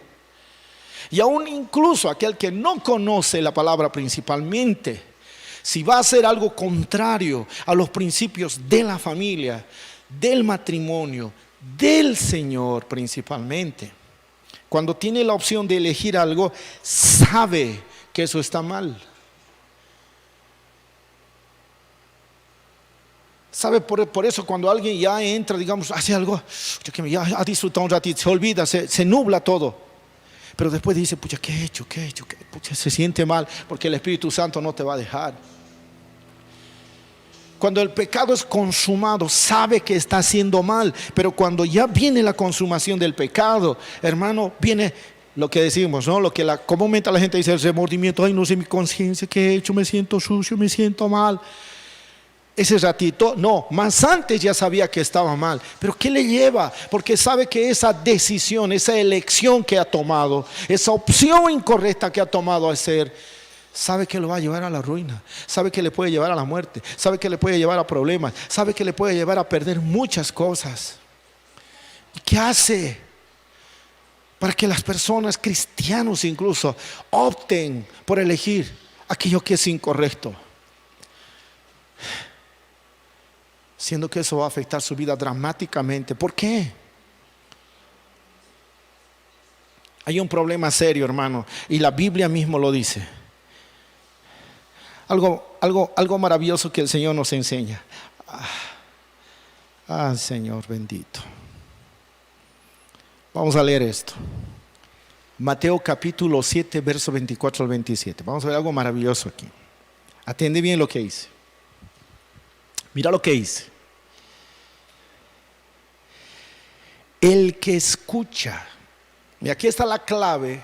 Y aún incluso aquel que no conoce la palabra principalmente, si va a hacer algo contrario a los principios de la familia, del matrimonio, del Señor principalmente, cuando tiene la opción de elegir algo, sabe que eso está mal. ¿Sabe? Por eso cuando alguien ya entra, digamos, hace algo, ya ha disfrutado un ratito, se olvida, se nubla todo. Pero después dice, pucha, ¿qué he hecho? Pucha, se siente mal, porque el Espíritu Santo no te va a dejar. Cuando el pecado es consumado, sabe que está haciendo mal. Pero cuando ya viene la consumación del pecado, hermano, viene lo que decimos, ¿no? Lo que comúnmente la gente dice, el remordimiento. Ay, no sé mi conciencia, ¿qué he hecho? Me siento sucio, me siento mal. Ese ratito, no, más antes ya sabía que estaba mal. Pero ¿qué le lleva? Porque sabe que esa decisión, esa elección que ha tomado, esa opción incorrecta que ha tomado a hacer, sabe que lo va a llevar a la ruina, sabe que le puede llevar a la muerte, sabe que le puede llevar a problemas, sabe que le puede llevar a perder muchas cosas. ¿Y qué hace? Para que las personas, cristianos incluso, opten por elegir aquello que es incorrecto, siendo que eso va a afectar su vida dramáticamente. ¿Por qué? Hay un problema serio, hermano, y la Biblia mismo lo dice. Algo maravilloso que el Señor nos enseña. Señor bendito. Vamos a leer esto. Mateo capítulo 7, verso 24 al 27. Vamos a ver algo maravilloso aquí. Atiende bien lo que dice. Mira lo que dice. El que escucha. Y aquí está la clave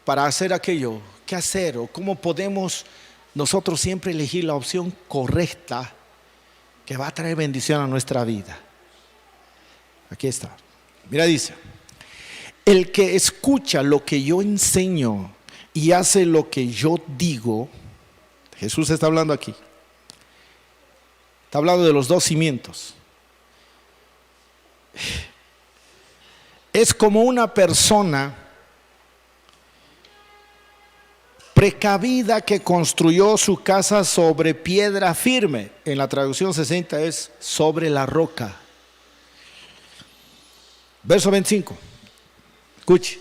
para hacer aquello. ¿Qué hacer? O cómo podemos nosotros siempre elegir la opción correcta que va a traer bendición a nuestra vida. Aquí está. Mira, dice: el que escucha lo que yo enseño y hace lo que yo digo. Jesús está hablando aquí. Está hablando de los dos cimientos. Es como una persona precavida que construyó su casa sobre piedra firme. En la traducción 60 es sobre la roca. Verso 25. Escuche.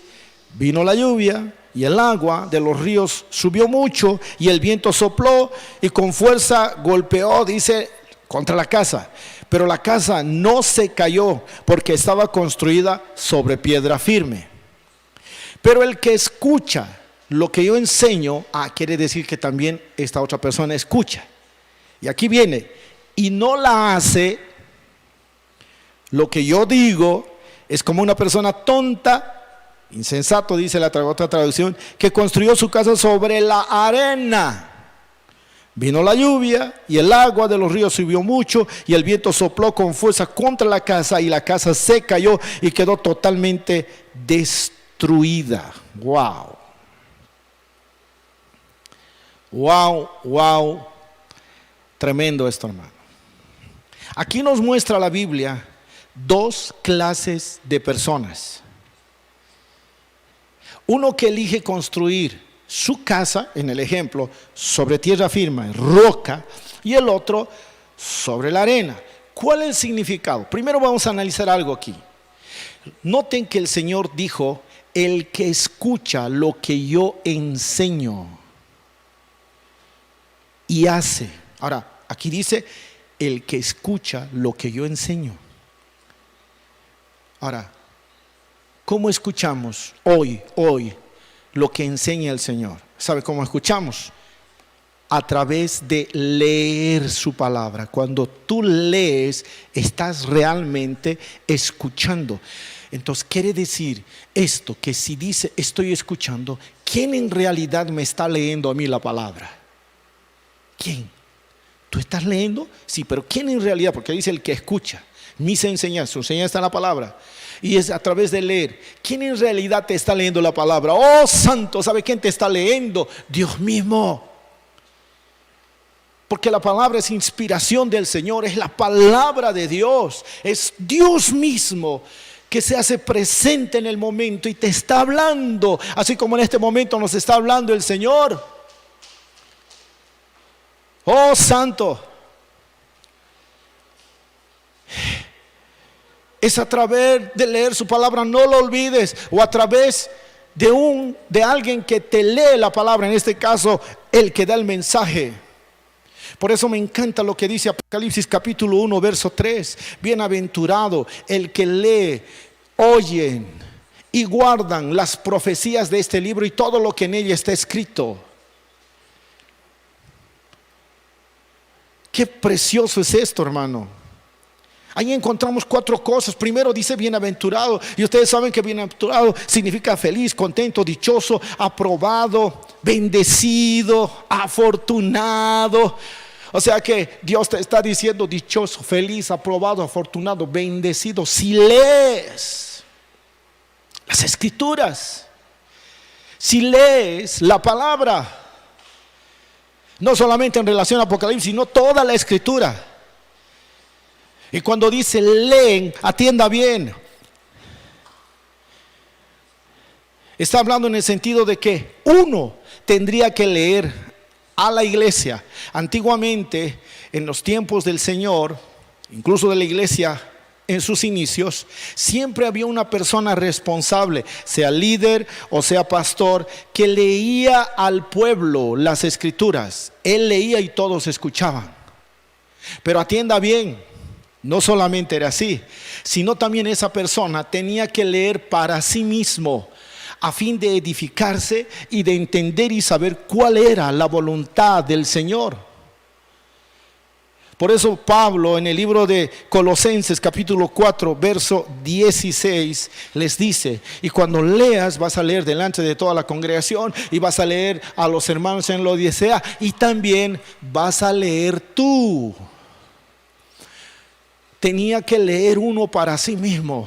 Vino la lluvia y el agua de los ríos subió mucho y el viento sopló y con fuerza golpeó, dice, contra la casa. Pero la casa no se cayó porque estaba construida sobre piedra firme. Pero el que escucha lo que yo enseño, quiere decir que también esta otra persona escucha. Y aquí viene, y no la hace, lo que yo digo es como una persona tonta, insensato, dice la otra traducción, que construyó su casa sobre la arena. Vino la lluvia y el agua de los ríos subió mucho y el viento sopló con fuerza contra la casa y la casa se cayó y quedó totalmente destruida. Wow. Wow, wow. Tremendo esto, hermano. Aquí nos muestra la Biblia dos clases de personas. Uno que elige construir su casa, en el ejemplo, sobre tierra firme, roca, y el otro sobre la arena. ¿Cuál es el significado? Primero vamos a analizar algo aquí. Noten que el Señor dijo, el que escucha lo que yo enseño y hace. Ahora, aquí dice, el que escucha lo que yo enseño. Ahora, ¿cómo escuchamos hoy lo que enseña el Señor? ¿Sabe cómo escuchamos? A través de leer su palabra. Cuando tú lees, estás realmente escuchando. Entonces quiere decir esto, que si dice estoy escuchando, ¿quién en realidad me está leyendo a mí la palabra? ¿Quién? ¿Tú estás leyendo? Sí, pero ¿quién en realidad? Porque dice el que escucha. Mis enseñanzas, su enseñanza está en la palabra. Y es a través de leer. ¿Quién en realidad te está leyendo la palabra? Oh, santo, ¿sabe quién te está leyendo? Dios mismo. Porque la palabra es inspiración del Señor, es la palabra de Dios. Es Dios mismo que se hace presente en el momento y te está hablando. Así como en este momento nos está hablando el Señor. Oh, santo. Es a través de leer su palabra, no lo olvides, o a través de alguien que te lee la palabra, en este caso el que da el mensaje. Por eso me encanta lo que dice Apocalipsis capítulo 1 verso 3. Bienaventurado el que lee, oyen y guardan las profecías de este libro y todo lo que en ella está escrito. Qué precioso es esto, hermano. Ahí encontramos 4 cosas. Primero dice bienaventurado, y ustedes saben que bienaventurado significa feliz, contento, dichoso, aprobado, bendecido, afortunado. O sea que Dios te está diciendo dichoso, feliz, aprobado, afortunado, bendecido. Si lees las escrituras, si lees la palabra, no solamente en relación a Apocalipsis, sino toda la escritura. Y cuando dice leen, atienda bien. Está hablando en el sentido de que uno tendría que leer a la iglesia. Antiguamente, en los tiempos del Señor, incluso de la iglesia en sus inicios, siempre había una persona responsable, sea líder o sea pastor, que leía al pueblo las escrituras. Él leía y todos escuchaban. Pero atienda bien, no solamente era así, sino también esa persona tenía que leer para sí mismo, a fin de edificarse y de entender y saber cuál era la voluntad del Señor. Por eso Pablo en el libro de Colosenses capítulo 4 verso 16 les dice, y cuando leas vas a leer delante de toda la congregación y vas a leer a los hermanos en la Odisea y también vas a leer tú. Tenía que leer uno para sí mismo,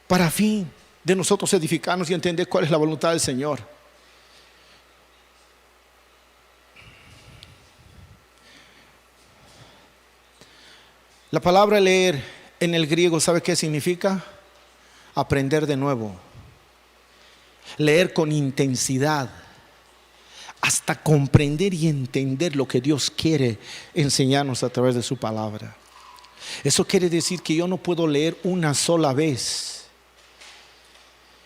para fin de nosotros edificarnos y entender cuál es la voluntad del Señor. La palabra leer en el griego, ¿sabe qué significa? Aprender de nuevo. Leer con intensidad, hasta comprender y entender lo que Dios quiere enseñarnos a través de su palabra. Eso quiere decir que yo no puedo leer una sola vez.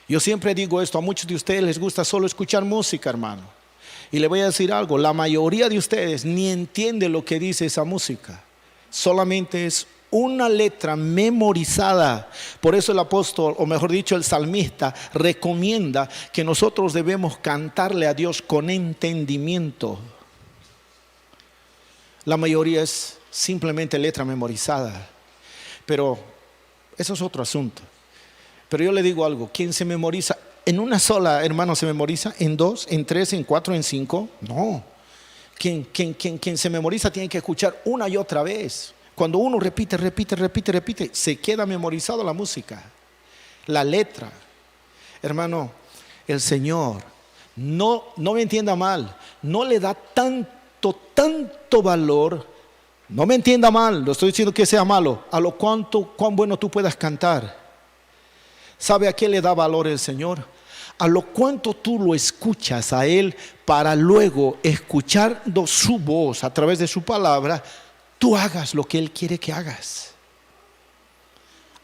Yo siempre digo esto, a muchos de ustedes les gusta solo escuchar música, hermano. Y le voy a decir algo, la mayoría de ustedes ni entiende lo que dice esa música. Solamente es una letra memorizada. Por eso el apóstol, o mejor dicho el salmista, recomienda que nosotros debemos cantarle a Dios con entendimiento. La mayoría es simplemente letra memorizada, pero eso es otro asunto. Pero yo le digo algo, ¿quién se memoriza? ¿En una sola, hermano, se memoriza? ¿En dos? ¿En tres? ¿En cuatro? ¿En cinco? No. Quien se memoriza tiene que escuchar una y otra vez. Cuando uno repite, se queda memorizado la música, la letra. Hermano, el Señor, no me entienda mal, no le da tanto valor, no me entienda mal, no estoy diciendo que sea malo, a lo cuán bueno tú puedas cantar. ¿Sabe a qué le da valor el Señor? A lo cuánto tú lo escuchas a Él, para luego, escuchando su voz a través de su palabra, tú hagas lo que Él quiere que hagas.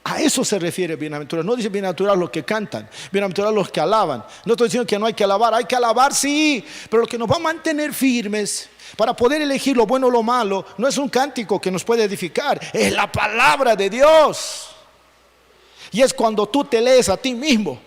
A eso se refiere bienaventurados. No dice bienaventurados los que cantan, bienaventurados los que alaban. No estoy diciendo que no hay que alabar sí, pero lo que nos va a mantener firmes para poder elegir lo bueno o lo malo no es un cántico que nos puede edificar, es la palabra de Dios. Y es cuando tú te lees a ti mismo.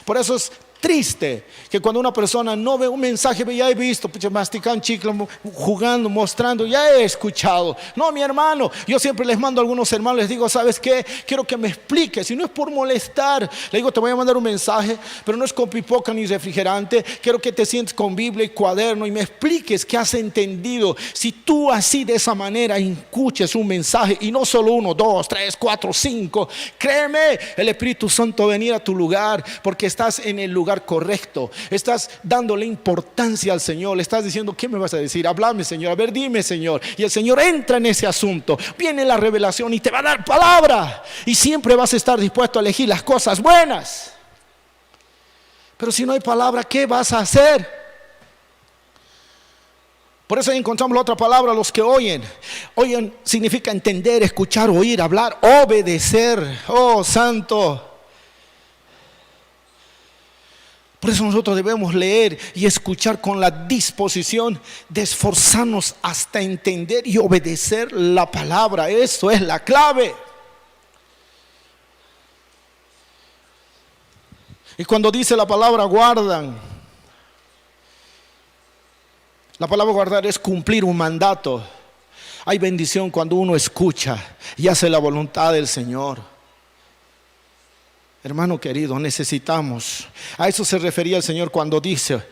Por eso es triste que cuando una persona no ve un mensaje, ya he visto, masticando un chicle, jugando, mostrando, ya he escuchado. No, mi hermano, yo siempre les mando a algunos hermanos, les digo, ¿sabes qué? Quiero que me expliques, y no es por molestar. Le digo, te voy a mandar un mensaje, pero no es con pipoca ni refrigerante. Quiero que te sientes con Biblia y cuaderno y me expliques qué has entendido. Si tú así de esa manera escuches un mensaje, y no solo uno, dos, tres, cuatro, cinco, créeme, el Espíritu Santo va a venir a tu lugar, porque estás en el lugar correcto, estás dándole importancia al Señor, le estás diciendo, ¿qué me vas a decir? Háblame, Señor, a ver, dime, Señor. Y el Señor entra en ese asunto, viene la revelación y te va a dar palabra, y siempre vas a estar dispuesto a elegir las cosas buenas. Pero si no hay palabra, ¿qué vas a hacer? Por eso encontramos la otra palabra, los que oyen. Oyen significa entender, escuchar, oír, hablar, obedecer. Oh, santo. Por eso nosotros debemos leer y escuchar con la disposición de esforzarnos hasta entender y obedecer la palabra. Eso es la clave. Y cuando dice la palabra guardan, la palabra guardar es cumplir un mandato. Hay bendición cuando uno escucha y hace la voluntad del Señor. Hermano querido, necesitamos, a eso se refería el Señor cuando dice,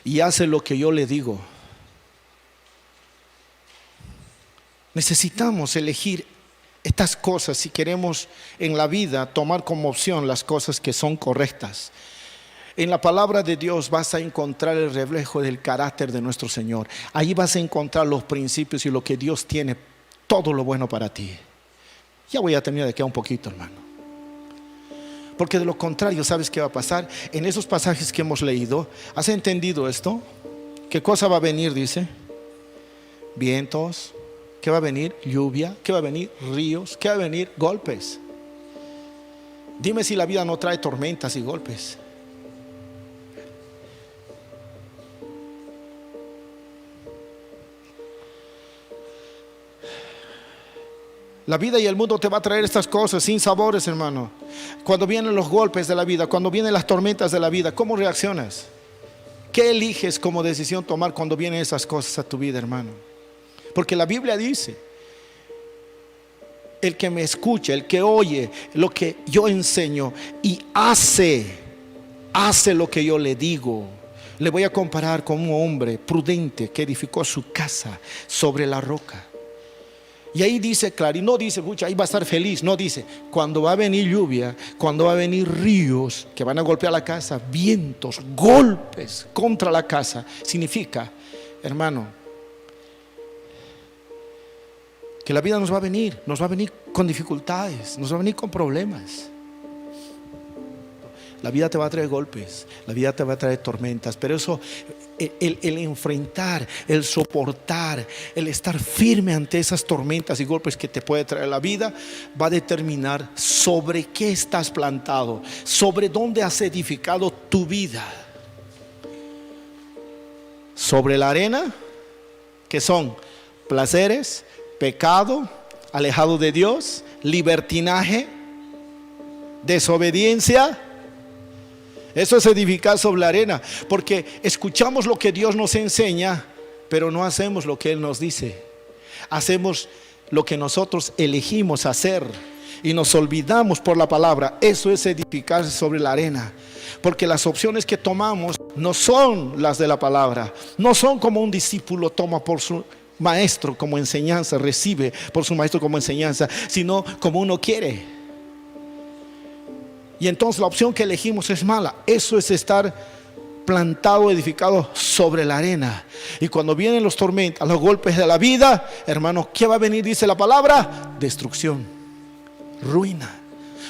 y hace lo que yo le digo. Necesitamos elegir estas cosas si queremos en la vida tomar como opción las cosas que son correctas. En la palabra de Dios vas a encontrar el reflejo del carácter de nuestro Señor. Ahí vas a encontrar los principios y lo que Dios tiene, todo lo bueno para ti. Ya voy a terminar de aquí a un poquito, hermano. Porque de lo contrario, ¿sabes qué va a pasar? En esos pasajes que hemos leído, ¿has entendido esto? ¿Qué cosa va a venir? Dice, vientos. ¿Qué va a venir? Lluvia. ¿Qué va a venir? Ríos. ¿Qué va a venir? Golpes. Dime si la vida no trae tormentas y golpes. La vida y el mundo te va a traer estas cosas sin sabores, hermano. Cuando vienen los golpes de la vida, cuando vienen las tormentas de la vida, ¿cómo reaccionas? ¿Qué eliges como decisión tomar cuando vienen esas cosas a tu vida, hermano? Porque la Biblia dice, el que me escucha, el que oye lo que yo enseño y hace lo que yo le digo. Le voy a comparar con un hombre prudente que edificó su casa sobre la roca. Y ahí dice claro, y no dice, ahí va a estar feliz. No dice, cuando va a venir lluvia, cuando va a venir ríos que van a golpear la casa, vientos, golpes contra la casa. Significa, hermano, que la vida nos va a venir con dificultades, nos va a venir con problemas. La vida te va a traer golpes, la vida te va a traer tormentas, pero eso, el enfrentar, el soportar, el estar firme ante esas tormentas y golpes que te puede traer la vida, va a determinar sobre qué estás plantado, sobre dónde has edificado tu vida. Sobre la arena, que son placeres, pecado, alejado de Dios, libertinaje, desobediencia. Eso es edificar sobre la arena, porque escuchamos lo que Dios nos enseña, pero no hacemos lo que Él nos dice. Hacemos lo que nosotros elegimos hacer y nos olvidamos por la palabra. Eso es edificar sobre la arena, porque las opciones que tomamos no son las de la palabra, no son como un discípulo toma por su maestro como enseñanza, recibe por su maestro como enseñanza, sino como uno quiere. Y entonces la opción que elegimos es mala. Eso es estar plantado, edificado sobre la arena. Y cuando vienen los tormentas, los golpes de la vida, hermano, ¿qué va a venir? Dice la palabra: destrucción, ruina.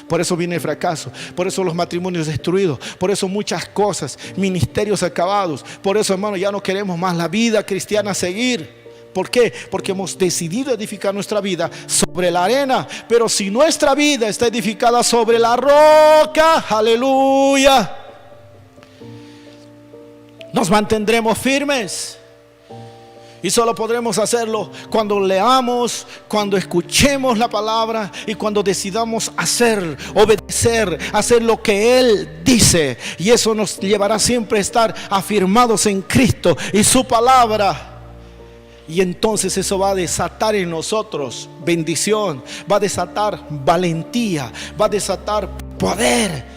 Por eso viene el fracaso, por eso los matrimonios destruidos, por eso muchas cosas, ministerios acabados. Por eso, hermano, ya no queremos más la vida cristiana seguir. ¿Por qué? Porque hemos decidido edificar nuestra vida sobre la arena. Pero si nuestra vida está edificada sobre la roca, aleluya, nos mantendremos firmes. Y solo podremos hacerlo cuando leamos, cuando escuchemos la palabra y cuando decidamos hacer, obedecer, hacer lo que Él dice. Y eso nos llevará siempre a estar afirmados en Cristo y su palabra. Y entonces eso va a desatar en nosotros bendición, va a desatar valentía, va a desatar poder,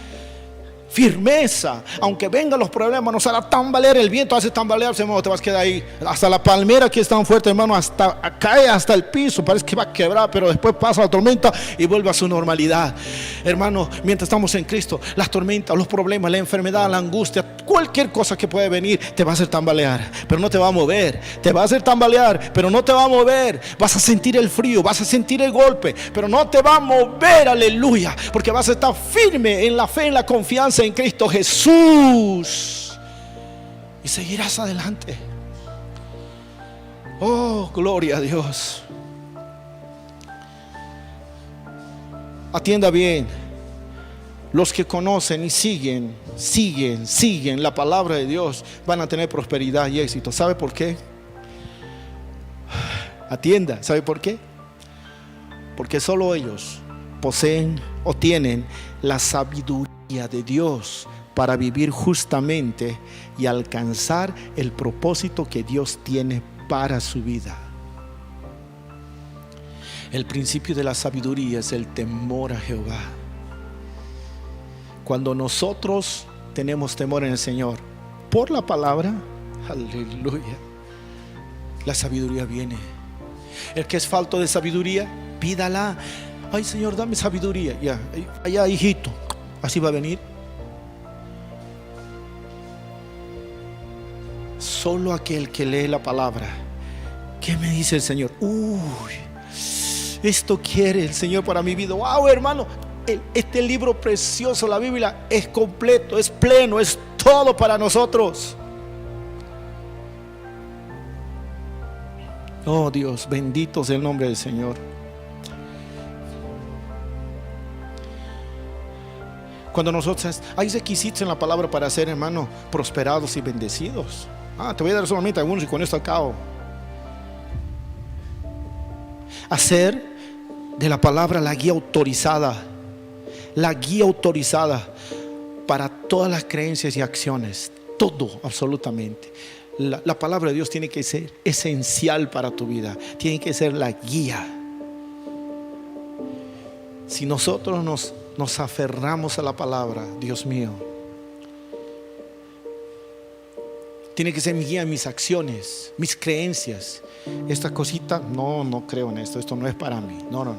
firmeza. Aunque vengan los problemas, nos hará tambalear el viento, hace tambalearse, hermano, te vas a quedar ahí. Hasta la palmera que es tan fuerte, hermano, hasta cae hasta el piso, parece que va a quebrar, pero después pasa la tormenta y vuelve a su normalidad. Hermano, mientras estamos en Cristo, las tormentas, los problemas, la enfermedad, la angustia, cualquier cosa que puede venir, te va a hacer tambalear, pero no te va a mover. Te va a hacer tambalear, pero no te va a mover. Vas a sentir el frío, vas a sentir el golpe, pero no te va a mover, aleluya, porque vas a estar firme en la fe, en la confianza en Cristo Jesús, y seguirás adelante. Oh, gloria a Dios. Atienda bien. Los que conocen y siguen la palabra de Dios van a tener prosperidad y éxito. ¿Sabe por qué? Atienda, ¿sabe por qué? Porque solo ellos poseen o tienen la sabiduría de Dios para vivir justamente y alcanzar el propósito que Dios tiene para su vida. El principio de la sabiduría es el temor a Jehová. Cuando nosotros tenemos temor en el Señor por la palabra, aleluya, la sabiduría viene. El que es falto de sabiduría, pídala. Ay, Señor, dame sabiduría. Ya, allá, hijito, así va a venir. Solo aquel que lee la palabra. ¿Qué me dice el Señor? Uy, esto quiere el Señor para mi vida. Wow, hermano, este libro precioso, la Biblia, es completo, es pleno, es todo para nosotros. Oh Dios, bendito sea el nombre del Señor. Cuando nosotros hay requisitos en la palabra para ser, hermano, prosperados y bendecidos. Te voy a dar solamente algunos y con esto acabo. Hacer de la palabra la guía autorizada. La guía autorizada para todas las creencias y acciones. Todo, absolutamente. La palabra de Dios tiene que ser esencial para tu vida. Tiene que ser la guía. Si nosotros nos aferramos a la palabra, Dios mío, tiene que ser mi guía en mis acciones, mis creencias. Esta cosita, no creo en esto. Esto no es para mí. No.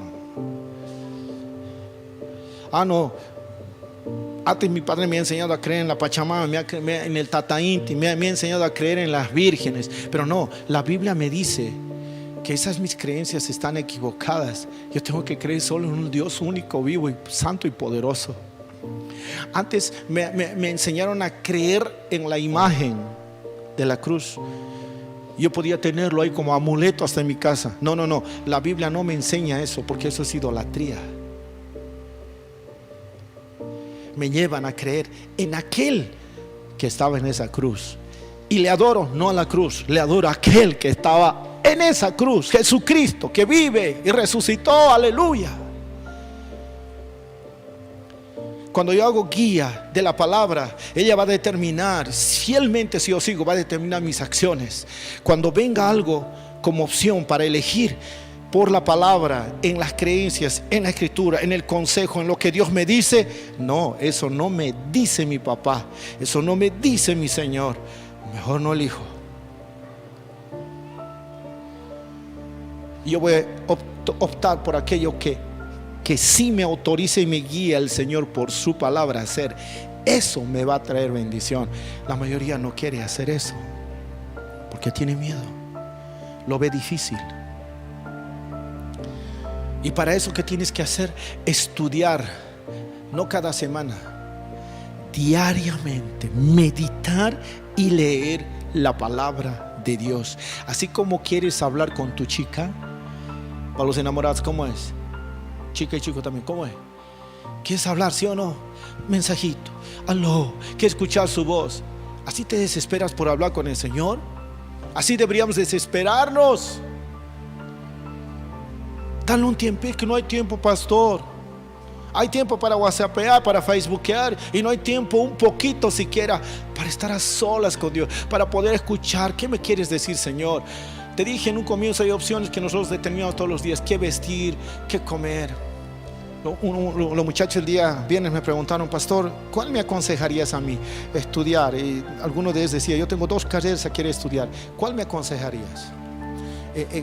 Antes mi padre me ha enseñado a creer en la Pachamama, en el Tata Inti, me ha enseñado a creer en las vírgenes. Pero no, la Biblia me dice que esas mis creencias están equivocadas. Yo tengo que creer solo en un Dios único, vivo y santo y poderoso. Antes me enseñaron a creer en la imagen de la cruz. Yo podía tenerlo ahí como amuleto hasta en mi casa. No, la Biblia no me enseña eso, porque eso es idolatría. Me llevan a creer en aquel que estaba en esa cruz. Y le adoro no a la cruz, le adoro a aquel que estaba en esa cruz, Jesucristo, que vive y resucitó, aleluya. Cuando yo hago guía de la palabra, ella va a determinar fielmente, si yo sigo, va a determinar mis acciones. Cuando venga algo como opción para elegir por la palabra, en las creencias, en la escritura, en el consejo, en lo que Dios me dice, no, eso no me dice mi papá, eso no me dice mi Señor, mejor no elijo. Yo voy a optar por aquello que sí me autorice y me guíe el Señor por su palabra a hacer. Eso me va a traer bendición. La mayoría no quiere hacer eso porque tiene miedo, lo ve difícil. Y para eso, ¿qué tienes que hacer? Estudiar, no cada semana, diariamente, meditar y leer la palabra de Dios. Así como quieres hablar con tu chica, para los enamorados, ¿cómo es? Chica y chico también, ¿cómo es? ¿Quieres hablar, sí o no? Mensajito, aló, ¿quieres escuchar su voz? ¿Así te desesperas por hablar con el Señor? Así deberíamos desesperarnos. Dale un tiempo, que no hay tiempo, pastor. Hay tiempo para whatsappear, para facebookear, y no hay tiempo un poquito siquiera para estar a solas con Dios, para poder escuchar. ¿Qué me quieres decir, Señor? Te dije en un comienzo, hay opciones que nosotros determinamos todos los días: qué vestir, qué comer. Los muchachos el día viernes me preguntaron: pastor, ¿cuál me aconsejarías a mí estudiar? Y alguno de ellos decía: yo tengo 2 carreras que quiero estudiar, ¿cuál me aconsejarías?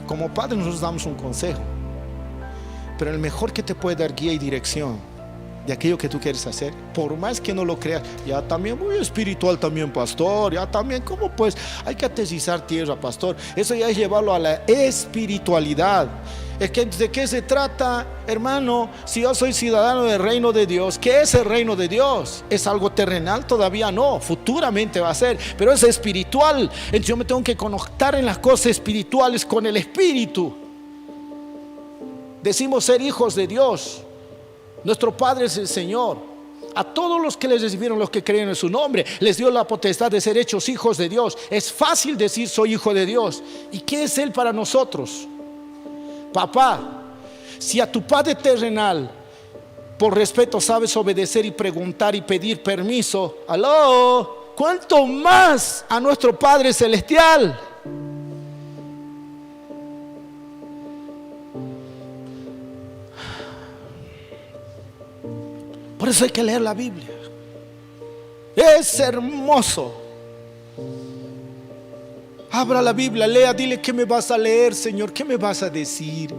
Como padre nosotros damos un consejo, pero el mejor que te puede dar guía y dirección de aquello que tú quieres hacer, por más que no lo creas, ya también muy espiritual también, pastor, ya también, ¿cómo pues? Hay que atesizar tierra, pastor. Eso ya es llevarlo a la espiritualidad. Es que, ¿de qué se trata, hermano? Si yo soy ciudadano del reino de Dios, ¿qué es el reino de Dios? ¿Es algo terrenal? Todavía no, futuramente va a ser, pero es espiritual. Entonces yo me tengo que conectar en las cosas espirituales con el Espíritu. Decimos ser hijos de Dios. Nuestro Padre es el Señor. A todos los que les recibieron, los que creen en su nombre, les dio la potestad de ser hechos hijos de Dios. Es fácil decir soy hijo de Dios. ¿Y qué es Él para nosotros? Papá. Si a tu Padre terrenal por respeto sabes obedecer y preguntar y pedir permiso, aló, ¿cuánto más a nuestro Padre celestial? Por eso hay que leer la Biblia. Es hermoso. Abra la Biblia, lea, dile: ¿qué me vas a leer, Señor? ¿Qué me vas a decir?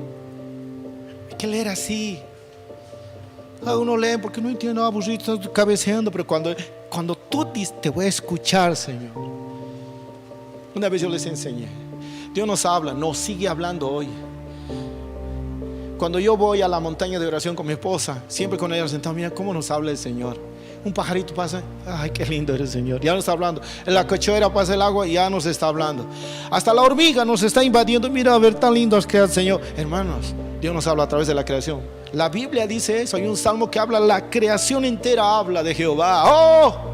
Hay que leer así. Uno lee porque no entiendo, aburrido, estoy cabeceando. Pero cuando tú dices: te voy a escuchar, Señor. Una vez yo les enseñé, Dios nos habla, nos sigue hablando hoy. Cuando yo voy a la montaña de oración con mi esposa, siempre con ella sentado, mira cómo nos habla el Señor. Un pajarito pasa, ay, qué lindo eres, Señor, ya nos está hablando. En la cachoeira pasa el agua y ya nos está hablando. Hasta la hormiga nos está invadiendo, mira, a ver, tan lindo es que el Señor. Hermanos, Dios nos habla a través de la creación. La Biblia dice eso. Hay un salmo que habla, la creación entera habla de Jehová. ¡Oh!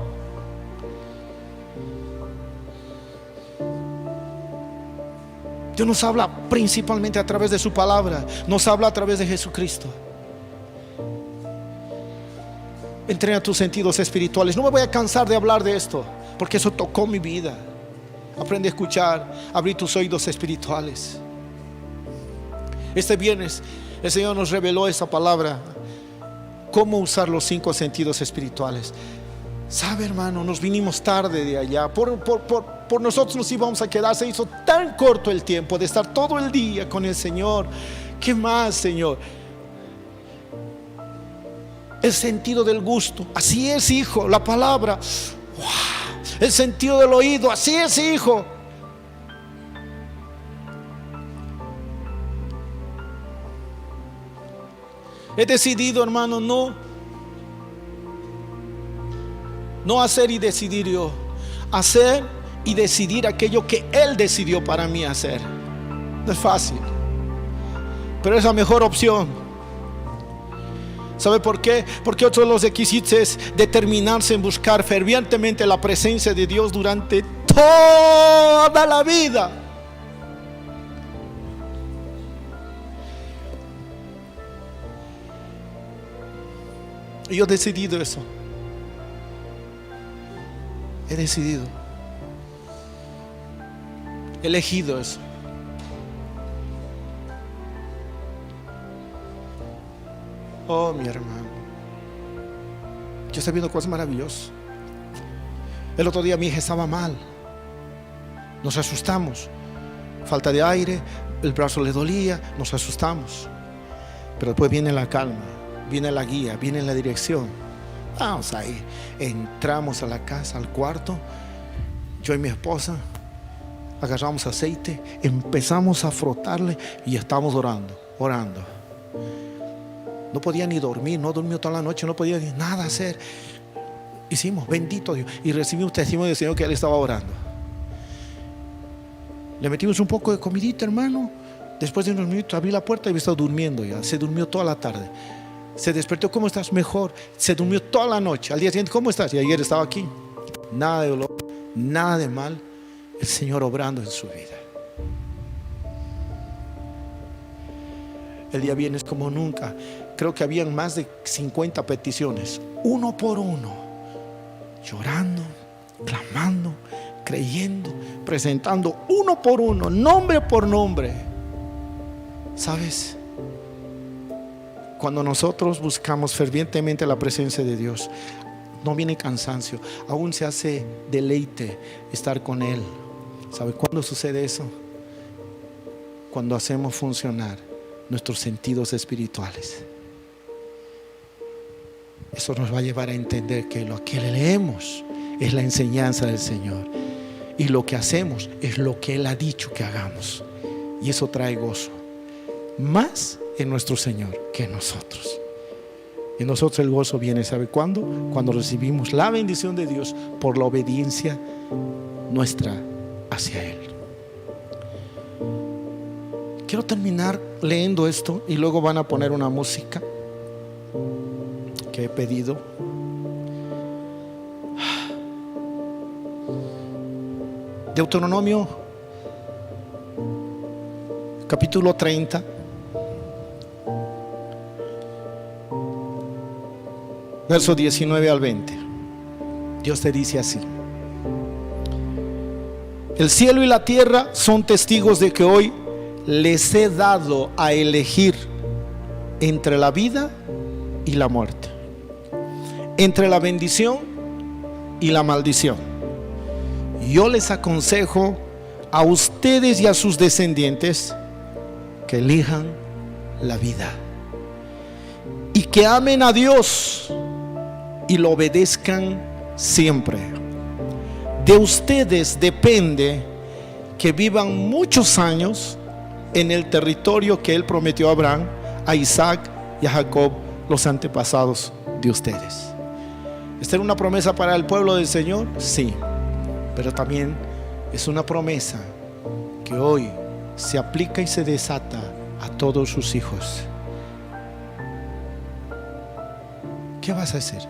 Dios nos habla principalmente a través de su palabra. Nos habla a través de Jesucristo. Entrena tus sentidos espirituales. No me voy a cansar de hablar de esto, porque eso tocó mi vida. Aprende a escuchar, abrir tus oídos espirituales. Este viernes el Señor nos reveló esta palabra: cómo usar los 5 sentidos espirituales. Sabe, hermano, nos vinimos tarde de allá. Por nosotros nos íbamos a quedar. Se hizo tan corto el tiempo de estar todo el día con el Señor. ¿Qué más, Señor? El sentido del gusto, así es, hijo. La palabra, wow. El sentido del oído, así es, hijo. He decidido, hermano, no hacer y decidir yo. Hacer y decidir aquello que Él decidió para mí hacer. No es fácil, pero es la mejor opción. ¿Sabe por qué? Porque otro de los requisitos es determinarse en buscar fervientemente la presencia de Dios durante toda la vida. Y yo he decidido eso. He decidido. He elegido eso. Oh, mi hermano, yo estoy viendo cosas maravillosas. El otro día mi hija estaba mal. Nos asustamos. Falta de aire, el brazo le dolía, nos asustamos. Pero después viene la calma, viene la guía, viene la dirección. Vamos ahí. Entramos a la casa, al cuarto. Yo y mi esposa agarramos aceite, empezamos a frotarle y estamos orando. No podía ni dormir, no durmió toda la noche, no podía ni nada hacer. Hicimos, bendito Dios, y recibimos testimonio del Señor que Él estaba orando. Le metimos un poco de comidita, hermano. Después de unos minutos abrí la puerta y estaba durmiendo ya. Se durmió toda la tarde. Se despertó, ¿cómo estás? Mejor. Se durmió toda la noche. Al día siguiente, ¿cómo estás? Y ayer estaba aquí. Nada de dolor, nada de mal. El Señor obrando en su vida. El día viernes como nunca. Creo que habían más de 50 peticiones, uno por uno, llorando, clamando, creyendo, presentando uno por uno, nombre por nombre. ¿Sabes? Cuando nosotros buscamos fervientemente la presencia de Dios, no viene cansancio, aún se hace deleite estar con Él. ¿Sabe cuándo sucede eso? Cuando hacemos funcionar nuestros sentidos espirituales. Eso nos va a llevar a entender que lo que leemos es la enseñanza del Señor y lo que hacemos es lo que Él ha dicho que hagamos, y eso trae gozo más en nuestro Señor que en nosotros. En nosotros el gozo viene, ¿sabe cuándo? Cuando recibimos la bendición de Dios por la obediencia nuestra hacia Él. Quiero terminar leyendo esto y luego van a poner una música que he pedido. Deuteronomio capítulo 30, verso 19 al 20. Dios te dice así: el cielo y la tierra son testigos de que hoy les he dado a elegir entre la vida y la muerte, entre la bendición y la maldición. Yo les aconsejo a ustedes y a sus descendientes que elijan la vida y que amen a Dios y lo obedezcan siempre. De ustedes depende que vivan muchos años en el territorio que Él prometió a Abraham, a Isaac y a Jacob, los antepasados de ustedes. ¿Esta era una promesa para el pueblo del Señor? Sí, pero también es una promesa que hoy se aplica y se desata a todos sus hijos. ¿Qué vas a hacer?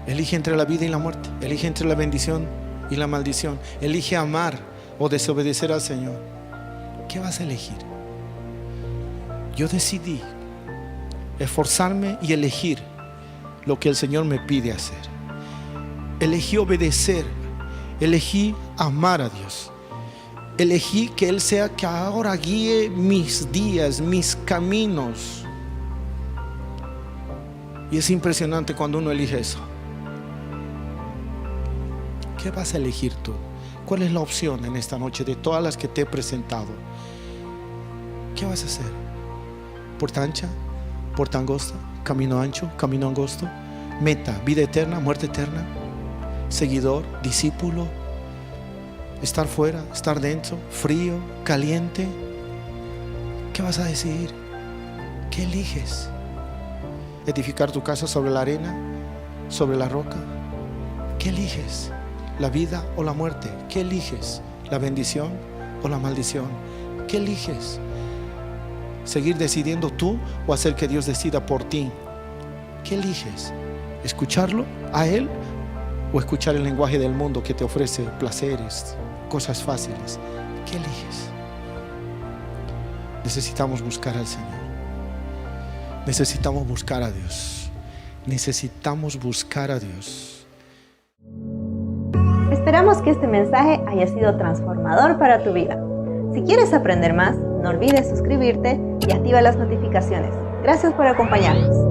Elige entre la vida y la muerte. Elige entre la bendición y la maldición. Elige amar o desobedecer al Señor. ¿Qué vas a elegir? Yo decidí esforzarme y elegir lo que el Señor me pide hacer. Elegí obedecer. Elegí amar a Dios. Elegí que Él sea que ahora guíe mis días, mis caminos. Y es impresionante cuando uno elige eso. ¿Qué vas a elegir tú? ¿Cuál es la opción en esta noche de todas las que te he presentado? ¿Qué vas a hacer? ¿Puerta ancha? ¿Puerta angosta? ¿Camino ancho? ¿Camino angosto? ¿Meta? ¿Vida eterna? ¿Muerte eterna? ¿Seguidor? ¿Discípulo? ¿Estar fuera? ¿Estar dentro? ¿Frío? ¿Caliente? ¿Qué vas a decidir? ¿Qué eliges? edificar tu casa sobre la arena, sobre la roca? ¿Qué eliges? ¿La vida o la muerte? ¿Qué eliges? ¿La bendición o la maldición? ¿Qué eliges? ¿Seguir decidiendo tú o hacer que Dios decida por ti? ¿Qué eliges? ¿Escucharlo a Él o escuchar el lenguaje del mundo que te ofrece placeres, cosas fáciles? ¿Qué eliges? Necesitamos buscar al Señor. Necesitamos buscar a Dios. Necesitamos buscar a Dios. Esperamos que este mensaje haya sido transformador para tu vida. Si quieres aprender más, no olvides suscribirte y activa las notificaciones. Gracias por acompañarnos.